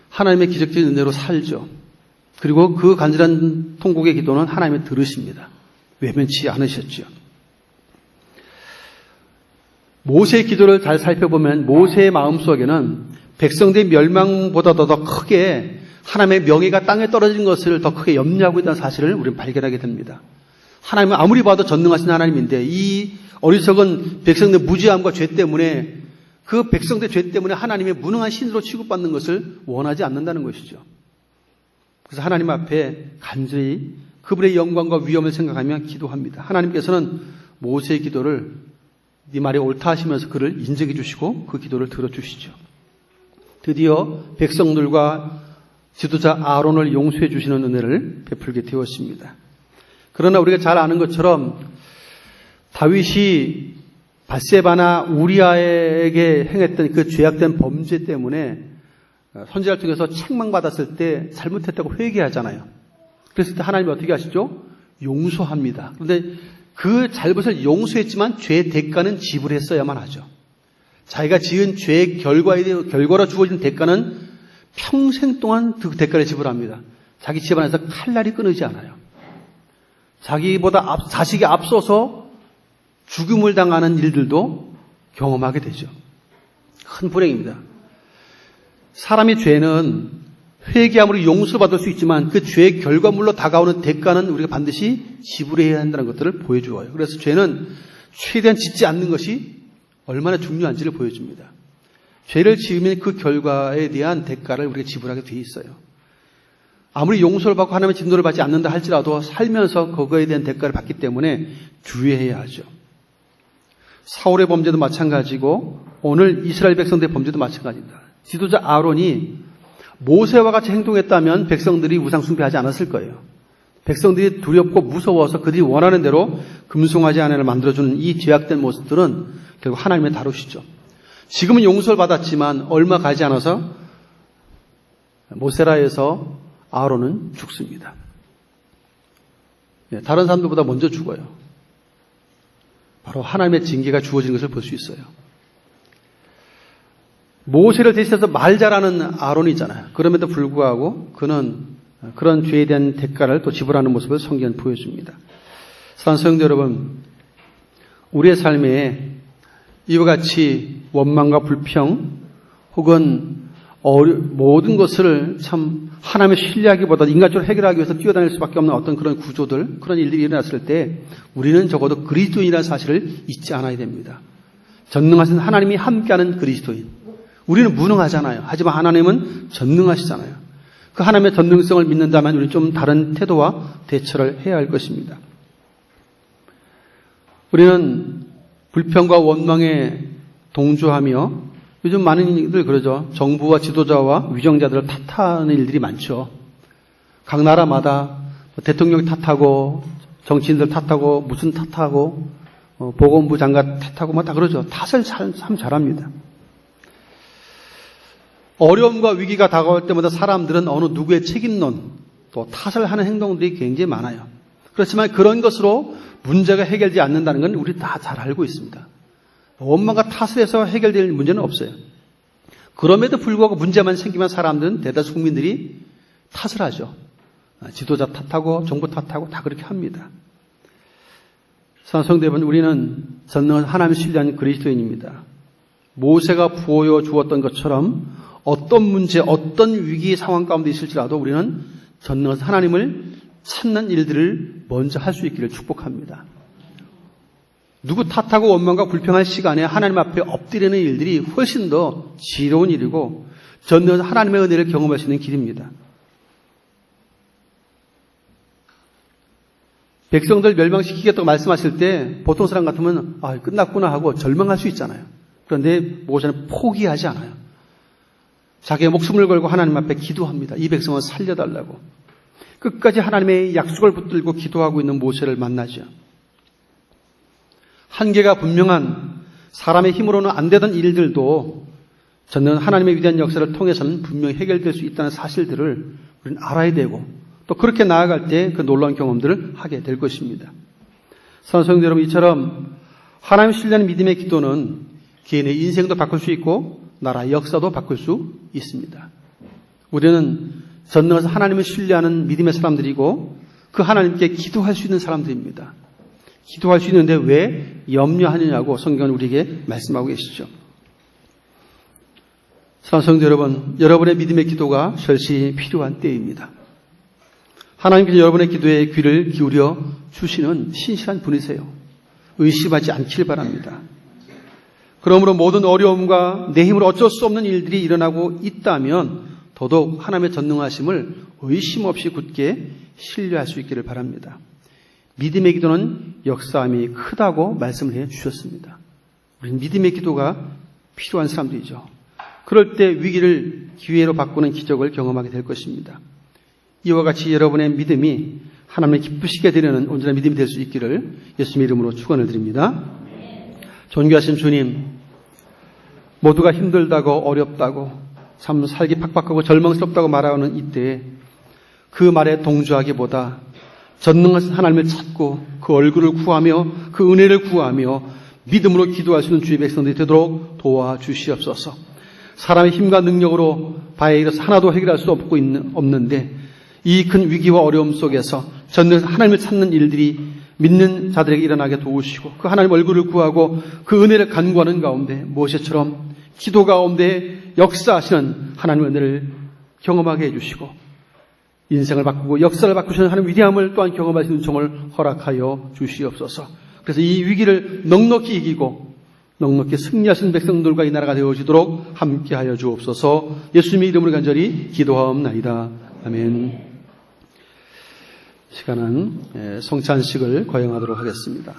하나님의 기적적인 은혜로 살죠. 그리고 그 간절한 통곡의 기도는 하나님이 들으십니다. 외면치 않으셨죠. 모세의 기도를 잘 살펴보면 모세의 마음속에는 백성들의 멸망보다 더 크게 하나님의 명예가 땅에 떨어진 것을 더 크게 염려하고 있다는 사실을 우리는 발견하게 됩니다. 하나님은 아무리 봐도 전능하신 하나님인데 이 어리석은 백성들의 무지함과 죄 때문에 그 백성들의 죄 때문에 하나님의 무능한 신으로 취급받는 것을 원하지 않는다는 것이죠. 그래서 하나님 앞에 간절히 그분의 영광과 위엄을 생각하며 기도합니다. 하나님께서는 모세의 기도를 네 말이 옳다 하시면서 그를 인정해 주시고 그 기도를 들어주시죠. 드디어 백성들과 지도자 아론을 용서해 주시는 은혜를 베풀게 되었습니다. 그러나 우리가 잘 아는 것처럼 다윗이 밧세바나 우리아에게 행했던 그 죄악된 범죄 때문에 선지자를 통해서 책망받았을 때 잘못했다고 회개하잖아요. 그랬을 때 하나님이 어떻게 하시죠? 용서합니다. 그런데 그 잘못을 용서했지만 죄의 대가는 지불했어야만 하죠. 자기가 지은 죄의 결과로 주어진 대가는 평생 동안 그 대가를 지불합니다. 자기 집안에서 칼날이 끊이지 않아요. 자기보다 자식이 앞서서 죽음을 당하는 일들도 경험하게 되죠. 큰 불행입니다. 사람의 죄는 회개함으로 용서받을 수 있지만 그 죄의 결과물로 다가오는 대가는 우리가 반드시 지불해야 한다는 것들을 보여주어요. 그래서 죄는 최대한 짓지 않는 것이 얼마나 중요한지를 보여줍니다. 죄를 지으면 그 결과에 대한 대가를 우리가 지불하게 돼 있어요. 아무리 용서를 받고 하나님의 진노를 받지 않는다 할지라도 살면서 그거에 대한 대가를 받기 때문에 주의해야 하죠. 사울의 범죄도 마찬가지고 오늘 이스라엘 백성들의 범죄도 마찬가지입니다. 지도자 아론이 모세와 같이 행동했다면 백성들이 우상 숭배하지 않았을 거예요. 백성들이 두렵고 무서워서 그들이 원하는 대로 금송아지 하나를 만들어주는 이 죄악된 모습들은 결국 하나님의 다루시죠. 지금은 용서를 받았지만 얼마 가지 않아서 모세라에서 아론은 죽습니다. 다른 사람들보다 먼저 죽어요. 바로 하나님의 징계가 주어지는 것을 볼 수 있어요. 모세를 대신해서 말 잘하는 아론이잖아요. 그럼에도 불구하고 그는 그런 죄에 대한 대가를 또 지불하는 모습을 성경은 보여줍니다. 사랑하는 성도 여러분, 우리의 삶에 이와 같이 원망과 불평 혹은 모든 것을 참 하나님의 신뢰하기보다 인간적으로 해결하기 위해서 뛰어다닐 수밖에 없는 어떤 그런 구조들, 그런 일들이 일어났을 때 우리는 적어도 그리스도인이라는 사실을 잊지 않아야 됩니다. 전능하신 하나님이 함께하는 그리스도인. 우리는 무능하잖아요. 하지만 하나님은 전능하시잖아요. 그 하나님의 전능성을 믿는다면 우리는 좀 다른 태도와 대처를 해야 할 것입니다. 우리는 불평과 원망에 동조하며 요즘 많은 이들 그러죠. 정부와 지도자와 위정자들을 탓하는 일들이 많죠. 각 나라마다 대통령이 탓하고 정치인들 탓하고 무슨 탓하고 보건부 장관 탓하고 다 그러죠. 탓을 참 잘합니다. 어려움과 위기가 다가올 때마다 사람들은 어느 누구의 책임론, 또 탓을 하는 행동들이 굉장히 많아요. 그렇지만 그런 것으로 문제가 해결되지 않는다는 건 우리 다 잘 알고 있습니다. 원망과 탓을 해서 해결될 문제는 없어요. 그럼에도 불구하고 문제만 생기면 사람들은 대다수 국민들이 탓을 하죠. 지도자 탓하고 정부 탓하고 다 그렇게 합니다. 사랑하는 성도 여러분, 우리는 전능한 하나님을 신뢰하는 그리스도인입니다. 모세가 보여주었던 것처럼 어떤 문제, 어떤 위기 상황 가운데 있을지라도 우리는 전능한 하나님을 찾는 일들을 먼저 할 수 있기를 축복합니다. 누구 탓하고 원망과 불평할 시간에 하나님 앞에 엎드리는 일들이 훨씬 더 지혜로운 일이고 전능한 하나님의 은혜를 경험할 수 있는 길입니다. 백성들 멸망시키겠다고 말씀하실 때 보통 사람 같으면 끝났구나 하고 절망할 수 있잖아요. 그런데 모세는 포기하지 않아요. 자기의 목숨을 걸고 하나님 앞에 기도합니다. 이 백성을 살려달라고. 끝까지 하나님의 약속을 붙들고 기도하고 있는 모세를 만나죠. 한계가 분명한 사람의 힘으로는 안 되던 일들도 저는 하나님의 위대한 역사를 통해서는 분명히 해결될 수 있다는 사실들을 우리는 알아야 되고 또 그렇게 나아갈 때 그 놀라운 경험들을 하게 될 것입니다. 사랑하는 성도 여러분, 이처럼 하나님 신뢰하는 믿음의 기도는 개인의 인생도 바꿀 수 있고 나라의 역사도 바꿀 수 있습니다. 우리는 전능하신 하나님을 신뢰하는 믿음의 사람들이고 그 하나님께 기도할 수 있는 사람들입니다. 기도할 수 있는데 왜 염려하느냐고 성경은 우리에게 말씀하고 계시죠. 사랑하는 성도 여러분, 여러분의 믿음의 기도가 절실히 필요한 때입니다. 하나님께서 여러분의 기도에 귀를 기울여 주시는 신실한 분이세요. 의심하지 않길 바랍니다. 그러므로 모든 어려움과 내 힘으로 어쩔 수 없는 일들이 일어나고 있다면 더더욱 하나님의 전능하심을 의심 없이 굳게 신뢰할 수 있기를 바랍니다. 믿음의 기도는 역사함이 크다고 말씀을 해 주셨습니다. 우리는 믿음의 기도가 필요한 사람들이죠. 그럴 때 위기를 기회로 바꾸는 기적을 경험하게 될 것입니다. 이와 같이 여러분의 믿음이 하나님을 기쁘시게 되려는 온전한 믿음이 될 수 있기를 예수님의 이름으로 축원을 드립니다. 존귀하신 주님, 모두가 힘들다고 어렵다고 참 살기 팍팍하고 절망스럽다고 말하는 이때에 그 말에 동조하기보다 전능하신 하나님을 찾고 그 얼굴을 구하며 그 은혜를 구하며 믿음으로 기도할 수 있는 주의 백성들이 되도록 도와주시옵소서. 사람의 힘과 능력으로 바에 이르러서 하나도 해결할 수 없는데 이 큰 위기와 어려움 속에서 전능하신 하나님을 찾는 일들이 믿는 자들에게 일어나게 도우시고 그 하나님 얼굴을 구하고 그 은혜를 간구하는 가운데 모세처럼 기도 가운데 역사하시는 하나님의 은혜를 경험하게 해주시고 인생을 바꾸고 역사를 바꾸시는 하나님 위대함을 또한 경험할 수 있는 은총을 허락하여 주시옵소서. 그래서 이 위기를 넉넉히 이기고 넉넉히 승리하신 백성들과 이 나라가 되어지도록 함께하여 주옵소서. 예수님의 이름으로 간절히 기도하옵나이다. 아멘. 시간은 성찬식을 거행하도록 하겠습니다.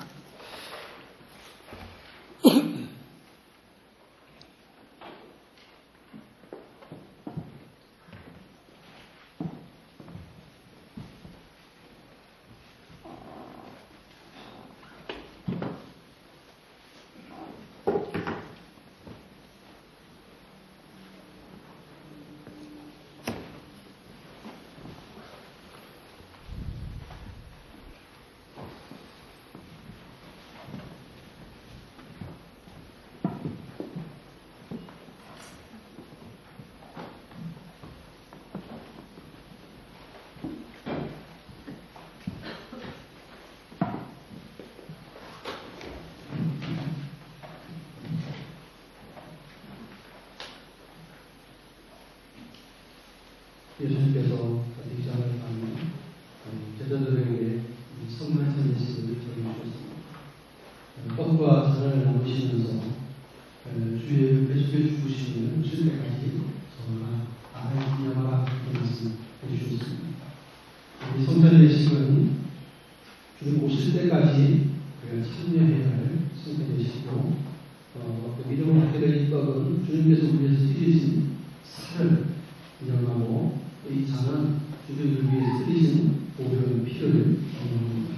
예수님께서 이장을 하며 제자들에게 성만찬 예식을 전해주셨습니다. 떡과 잔을 나누시면서 주의 배속해 주시는 주님까지 저가 아멘이야마라 말씀 해주셨습니다. 이 성찬 예식은 주님 오실 때까지 우리가 참여해야 할 성찬 예식이고 믿음을 갖게 될 떡은 주님께서 우리에서 드리신 살을 기념하고 이 잔은 주님을 위해 쓰리신 보혈의 피를 기념합니다.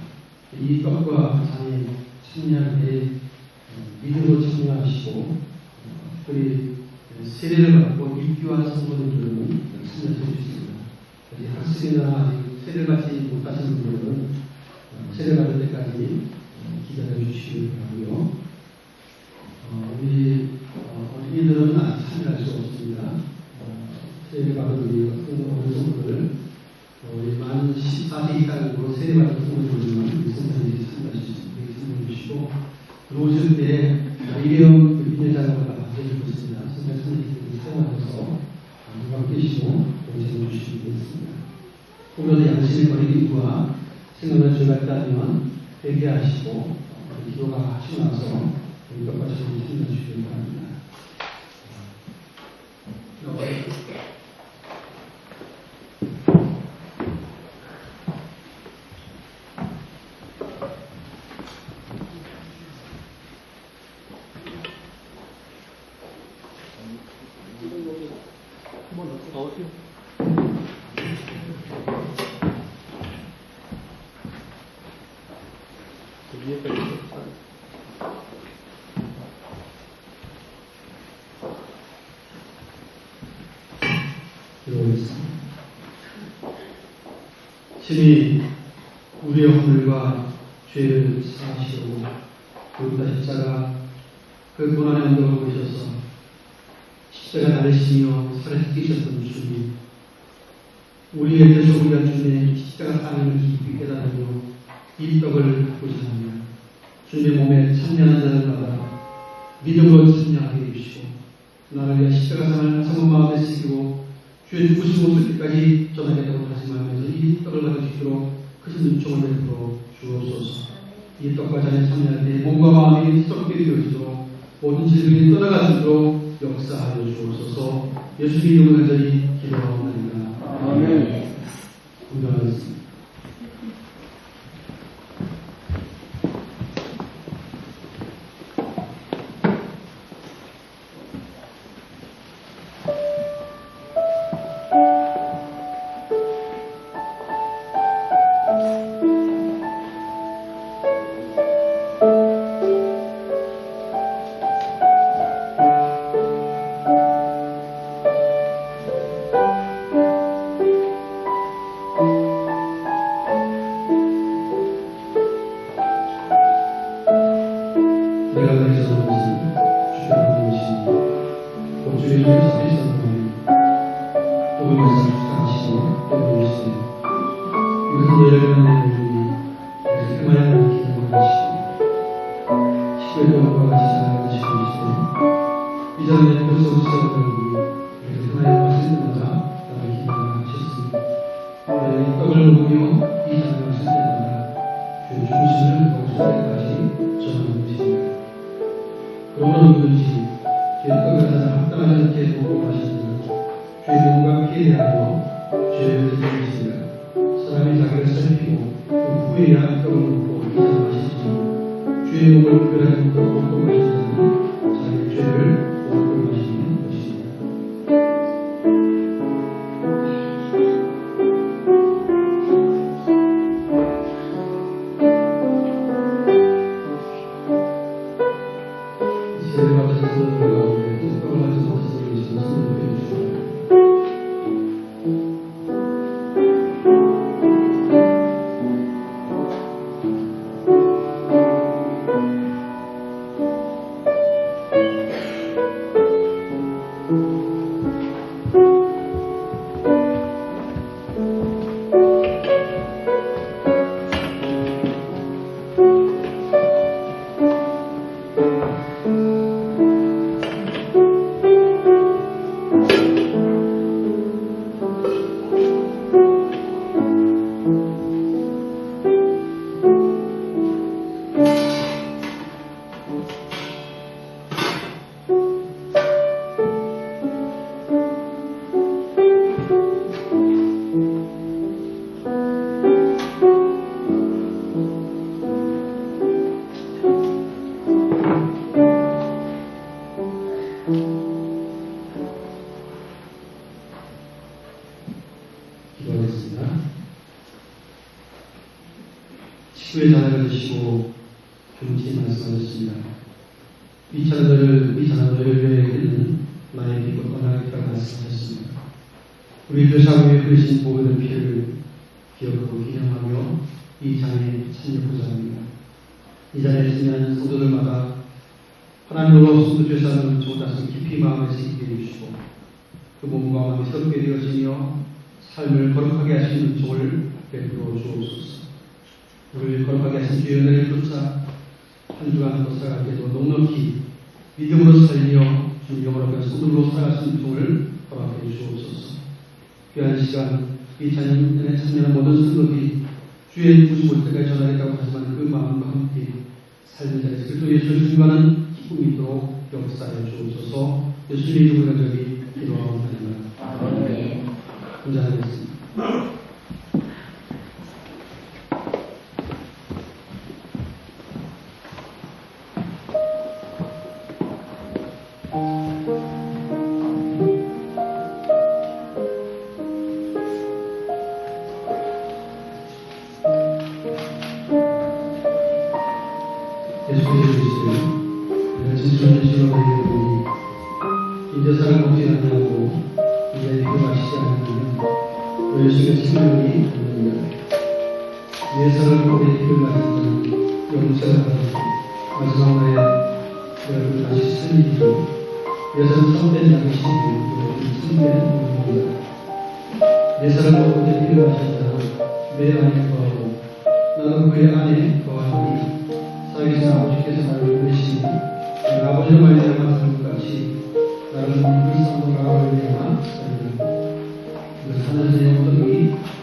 이 떡과 잔이 참여할 때 믿음으로 참여하시고 특별히 세례를 받고 입교한 성도들은 참여해 주십니다. 학생이나 아직 세례를 받지 못하신 분들은 세례 받을 때까지 기다려 주시기 바라고요. 우리 어린이들은 아직 참여할 수 없습니다. 세례 받은 우리 성도들 우리 만 14세 이상으로 세례 받은 성도들만 성도들이 참여해 주시고 들어오실 때 일회용 비닐장갑을 받으실 것입니다. 성도들이 사용하셔서 누가 계시고 동생해 주시기 바랍니다. 혹여도 양심의 버리기와 생각을 죄받다면 회개하시고 기도가 하시고 나서 똑같이 참여해 주시기 바랍니다. 신이 우리의 허물과 죄를 사하시고 그보다 십자가 그 고난의 언덕을 보셔서 십자가 달리시며 살에 뛰셨던 주님, 우리의 뜻을 우리가 주님의 십자가 사명을 깊이 깨달으며 이 떡을 보시나며 주님의 몸에 참여하는 자를 받아 믿음으로 참여하게 해주시고 나를 위해 십자가 상을 성은 마음에 새기고 주의 죽으신 모습까지 전하겠다고 다짐하면서 이 떡을 받으시도록 크신 은총을 베풀어 주옵소서. 이 떡과 잔에 참여할 때 몸과 마음이 썩게 되어지도록 모든 질병이 떠나가도록 역사하여 주옵소서. 예수님 이름으로 간절히 기도하옵나이다. 아멘. 기도하겠습니다. 내가 가르쳐준 것은 주께로 것입니다. 곧 주의 주에서 필수한 것은 복을 말씀 축하하시고 때려주시며 이것은 너희를 만난 우리 그래서 그만한 기능을 하시고 식구의 도움과 같이 사랑을 주시고 있으며 이전에 벌써 시작한 우리 그래서 그만한 것을 떠나자 나를 기능을 하셨습니다. 너희는 떡을 먹으며 이 장면을 쓸 때마다 주의 죽으심을 거기서 때까지 전하는 것입니다. 그러므로 누구든지 죄의 떡을 하나 합당하지 않게 먹고 마시는 죄의 몸과 피에 대하여 죄를 지으시니라. 사람이 자기를 살피고 그 후에야 떡을 먹고 이 잔을 마시지 죄의 몸을 구별하지 못하고 먹고 마시는 자는 자기의 죄를 먹고 마시는 것입니다. 기도하겠습니다. 식구의 잔을 드시고 경치 말씀하셨습니다. 미천한 너를 위하여는 나의 피가 떠나겠다고 말씀하셨습니다. 우리 교사위에 흘리신 모든 피를 기억하고 기념하며 이 장에 참여하고자 합니다. 이 자리에 있으면 성도들마다 하나님으로 성도죄사는 조다시 깊이 마음에서 있게 해주시고 그 몸과 마음이 새롭게 되어지며 삶을 거룩하게 하시는 종을 베풀어 주옵소서. 우리를 거룩하게 하신 주의 은혜를 쫓아 한 주간 살아가기에도 넉넉히 믿음으로 살며 주님 영원한 성도로 살아가신 종을 허락해 주옵소서. 귀한 시간 이 찬양에 참여한 모든 성도들이 주의 부심을 때까지 전하겠다고 하지만 그 마음과 함께 삶의 자리에서 그리스도 예수를 증거하는 기쁨이 있도록 역사해 주옵소서. 예수님의 이름으로 간절히 기도하옵나이다. 아멘. 감사하겠습니다. 인제사를 먹지 않냐고 이제 이거 마시지 않으면 예수의 생명이 없느니라. 예사를 먹되 피를 마시는 자는 영생을 받았고 마지막 날에 여러분 다시 살리고 예사는 참된 양이시니 여러분 참된 영입니다. 예사를 먹고 피를 마시는 자는 내 안에 거하고 나도 그의 안에 거하니 살아계신 아버지께서 나를 부르시니 내가 아버지의 말씀을 사는 것 같이 나는 불쌍한 나를 위하여 살리라. 하늘의 영광이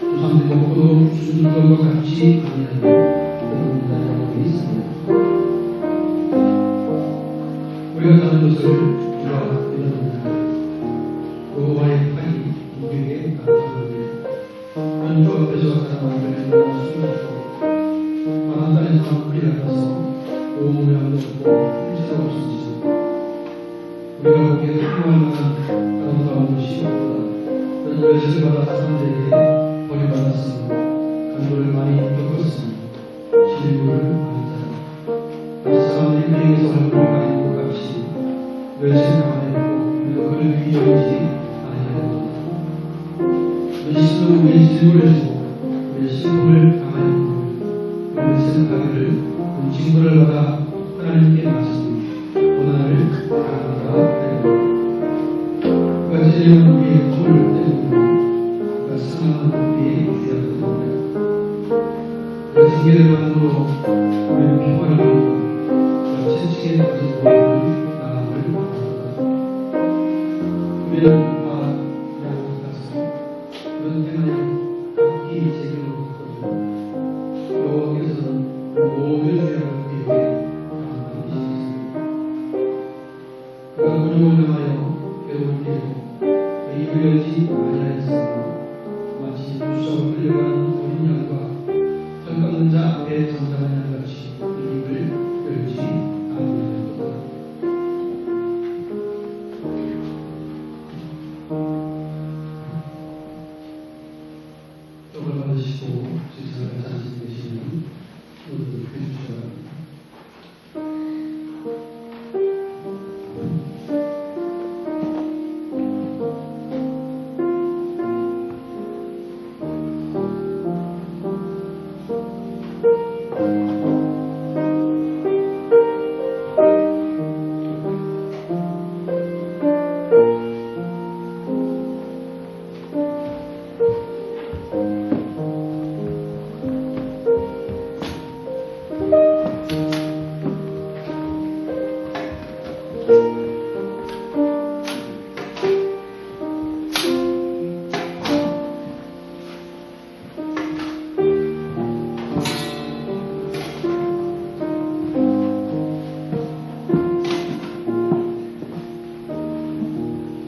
조상들이 먹고도 주는 것과 같지 아니하니 그런 영광이 있습니다. 우리가 사는 것을 주가 믿어줍니다. 여호와의 팔이 우리에게 나타나는데 한 주 앞에서 살아가는 것을 숨겼고 바람 땅에서 풀이 같아서 온 모양도 없고 힘차도 없으니 우리가 보기에 필요할 만한 아름다운 것이 없다. 그런 열쇠를 받아 사람들에게 버림받았으며 간도를 많이 겪었으며 실물을 많이 자라. 다시 사람들이 그에게서 얼굴을 가리는 것 같이 열쇠를 감안했고 우리도 그를 위협하지 아니하였다. 우리 신은 우리의 실물을 주고 우리의 신분을 감안했고 우리의 생각하기를 징벌을 받아 하나님께 맞습니다. 고난을 당한다. 그가 찔리는 우리의 꿈을 때문에 그가 사랑하는 우리의 귀한 때문에 그가 징계를 받음으로 우리는 평화를 받고 그가 채찍에 빠진 우리는 나음을 받았다. 우리는 양이 가서 그런 때문에 각기 제기로 바꿔주고 여호와께서는 모든 죄악을 우리에게 그가 고통을 당하여 괴로움을 이루고 입을 열지 아니하였으며 마치 무수하고 끌려가는 어린 양과 털 깎는 자 앞에 잠잠한 양같이 입을 열지 아니하였다. 떡을 받으시고 지상을 자신 계시는 모두들 해주시기 바랍니다.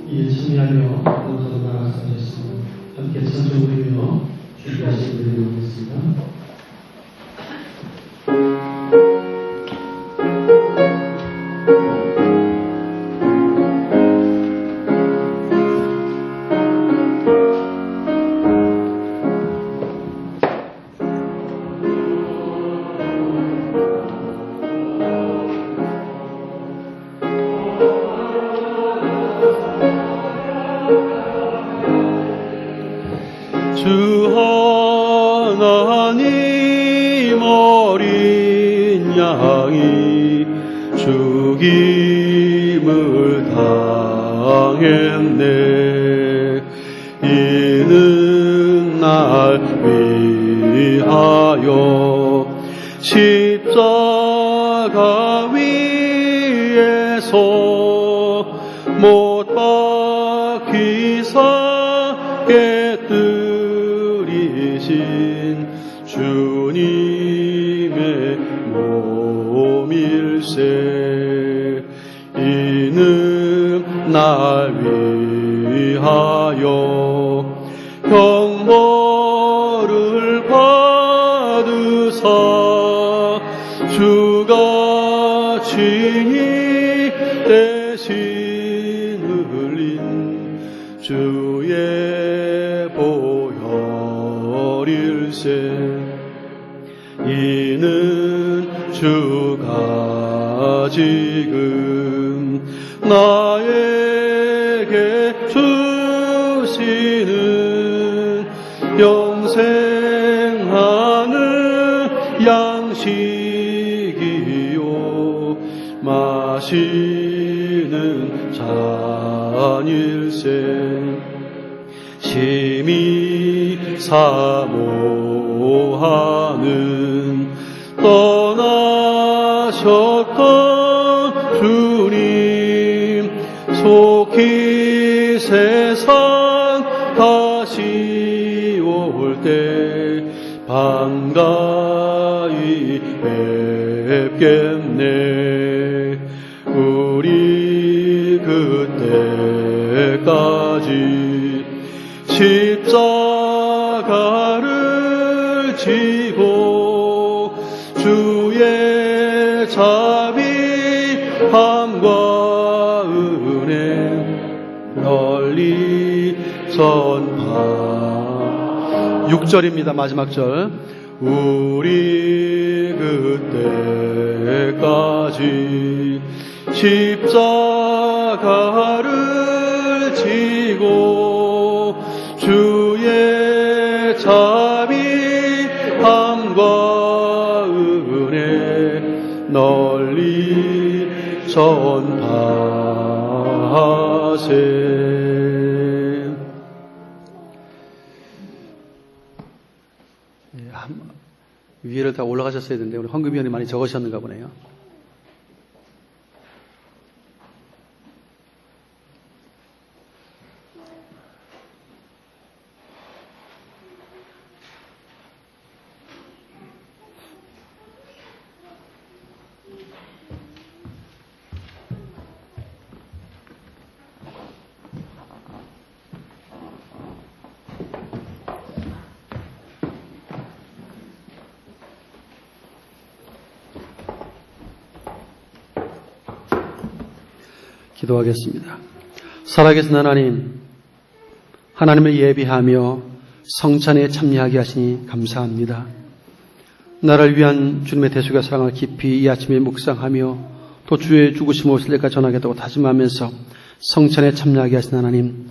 이에 참여하며 감사로 나아가셨습니다. 함께 찬송 부르며 준비하시기 바라겠습니다. 어린 양이 죽임을 당했네. 이는 날 위하여 십자가 위에서 못 박히사 깨뜨리신 주님의 몸일세. 이는 날 위하여 형벌을 받으사 주가 친히 대신 흘린 주의 보혈일세. 이는 주가 지금 나에게 주시는 영생하는 양식이요 마시는 잔일세. 심히 사모하는 떠나셨던 주님 속히 세상 다시 올 때 반가이 뵙겠네. 우리 그때까지 십자가를 지고 주의 자비함과 은혜 널리 전파. 6절입니다. 마지막 절. 우리 그때까지 십자가를 지고 주의 자비함과 은혜 널리 전파하세. 위에를 다 올라가셨어야 되는데 우리 황금위원이 많이 적으셨는가 보네요. 기도하겠습니다. 살아계신 하나님, 하나님을 예비하며 성찬에 참여하게 하시니 감사합니다. 나를 위한 주님의 대속의 사랑을 깊이 이 아침에 묵상하며 또 주의 죽으심 오실 때까지 전하겠다고 다짐하면서 성찬에 참여하게 하신 하나님,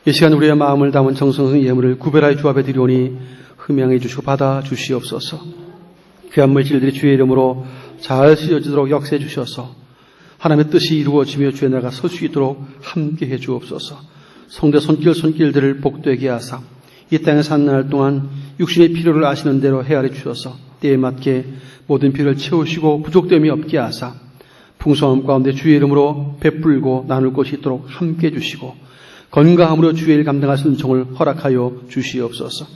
이 시간 우리의 마음을 담은 정성스러운 예물을 구별하여 주 앞에 드리오니 흠양해 주시고 받아 주시옵소서. 귀한 물질들이 주의 이름으로 잘 쓰여지도록 역사해 주셔서 하나님의 뜻이 이루어지며 주의 나라가 설 수 있도록 함께해 주옵소서. 성대 손길들을 복되게 하사 이 땅에 사는 날 동안 육신의 필요를 아시는 대로 헤아려 주셔서 때에 맞게 모든 필요를 채우시고 부족됨이 없게 하사 풍성함 가운데 주의 이름으로 베풀고 나눌 것이 있도록 함께해 주시고 건강함으로 주의 일 감당할 수 있는 은총을 허락하여 주시옵소서.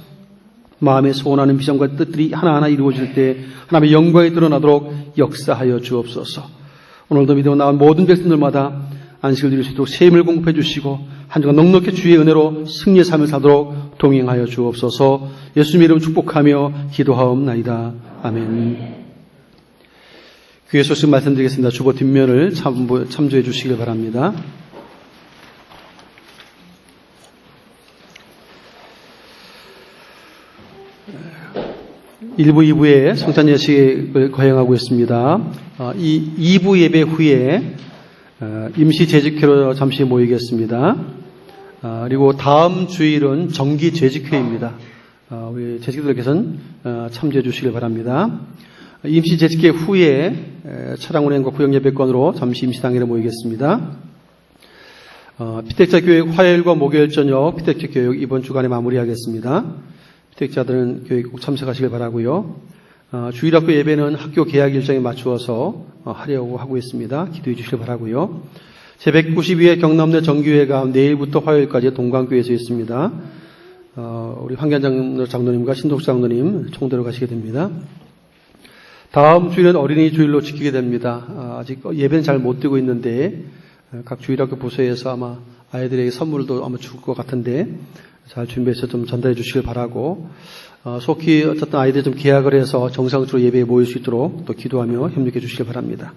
마음에 소원하는 비전과 뜻들이 하나하나 이루어질 때 하나님의 영광이 드러나도록 역사하여 주옵소서. 오늘도 믿음으로 나온 모든 백성들마다 안식을 누릴 수 있도록 셈을 공급해 주시고 한 주간 넉넉히 주의 은혜로 승리의 삶을 사도록 동행하여 주옵소서. 예수님 이름 축복하며 기도하옵나이다. 아멘. 귀에 소식 말씀드리겠습니다. 주보 뒷면을 참조해 주시길 바랍니다. 1부, 2부에 성찬 예식을 거행하고 있습니다. 이 2부 예배 후에 임시 재직회로 잠시 모이겠습니다. 그리고 다음 주일은 정기 재직회입니다. 우리 재직들께서는 참조해 주시길 바랍니다. 임시 재직회 후에 차량 운행과 구역 예배권으로 잠시 임시당회를 모이겠습니다. 피택자 교육 화요일과 목요일 저녁 피택자 교육 이번 주간에 마무리하겠습니다. 피택자들은 교육 꼭 참석하시길 바라고요. 주일학교 예배는 학교 개학 일정에 맞추어서 하려고 하고 있습니다. 기도해 주시길 바라고요. 제192회 경남대 정규회가 내일부터 화요일까지 동광교회에서 있습니다. 우리 황견 장로님과 신독 장로님 총대로 가시게 됩니다. 다음 주일은 어린이 주일로 지키게 됩니다. 아직 예배는 잘 못 드리고 있는데 각 주일학교 부서에서 아마 아이들에게 선물도 아마 줄 것 같은데 잘 준비해서 좀 전달해 주시길 바라고 속히 어쨌든 아이들이 좀 계약을 해서 정상적으로 예배에 모일 수 있도록 또 기도하며 협력해 주시길 바랍니다.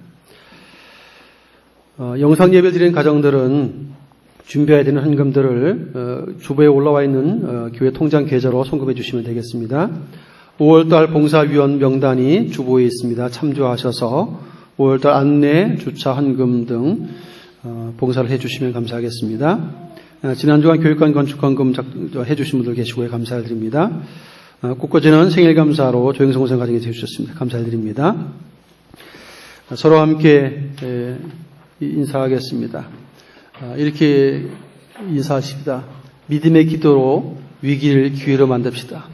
영상 예배를 드리는 가정들은 준비해야 되는 헌금들을 주보에 올라와 있는 교회 통장 계좌로 송금해 주시면 되겠습니다. 5월달 봉사위원 명단이 주보에 있습니다. 참조하셔서 5월달 안내, 주차, 헌금 등 봉사를 해주시면 감사하겠습니다. 지난주간 교육관 건축헌금 해주신 분들 계시고요. 감사를 드립니다. 꽃꽂이는 생일감사로 조영성 가정에서 해주셨습니다. 감사를 드립니다. 서로 함께 인사하겠습니다. 이렇게 인사하십니다. 믿음의 기도로 위기를 기회로 만듭시다.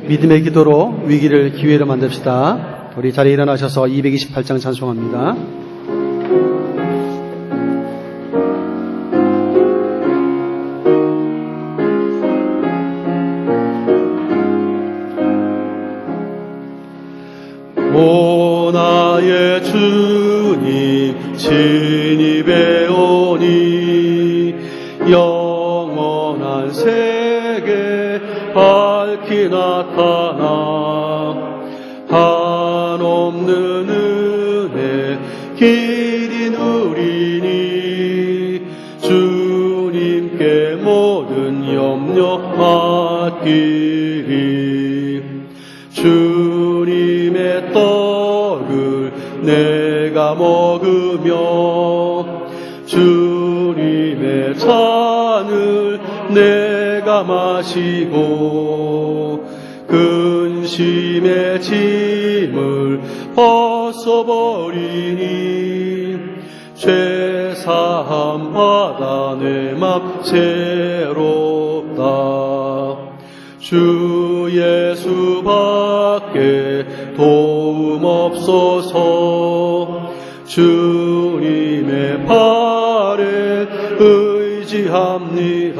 믿음의 기도로 위기를 기회로 만듭시다. 우리 자리에 일어나셔서 228장 찬송합니다. 오 나의 주님 진입해 오니 영원한 세계 밝히 나타나 한없는 은혜 길이 누리니 주님께 모든 염려 맡기리 주님의 떡을 내가 먹으며 주님의 잔을 내가 마시고 근심의 짐을 벗어버리니 죄사함 받아 내 맘 새롭다. 주 예수밖에 도움 없어서 주님의 발에 의지합니다.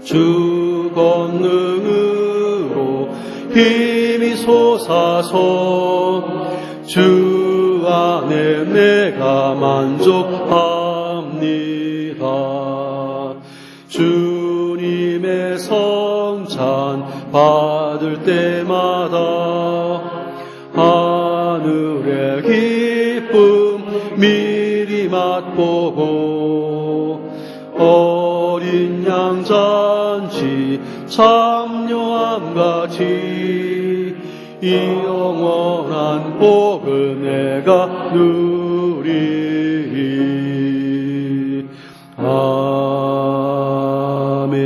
주 권능으로 힘이 솟아서 주 안에 내가 만족합니다. 주님의 성찬 받을 때마다 하늘의 기쁨 미리 맛보고 어린 양 잔치 참여함같이 이 영원한 복을 내가 누리리. 아멘.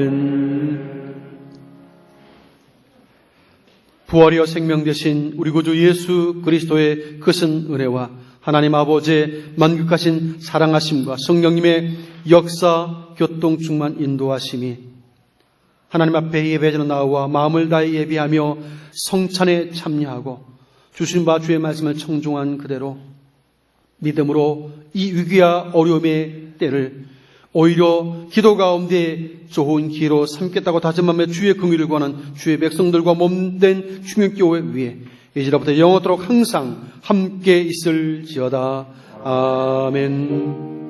부활이여 생명 되신 우리 구주 예수 그리스도의 크신 은혜와 하나님 아버지의 만극하신 사랑하심과 성령님의 역사, 교통, 충만, 인도하심이 하나님 앞에 예배자로 나와 마음을 다해 예배하며 성찬에 참여하고 주신 바 주의 말씀을 청중한 그대로 믿음으로 이 위기와 어려움의 때를 오히려 기도 가운데 좋은 기회로 삼겠다고 다짐하며 주의 긍휼을 구하는 주의 백성들과 몸된 충격교회 위에 이제로부터 영원토록 항상 함께 있을지어다. 아멘.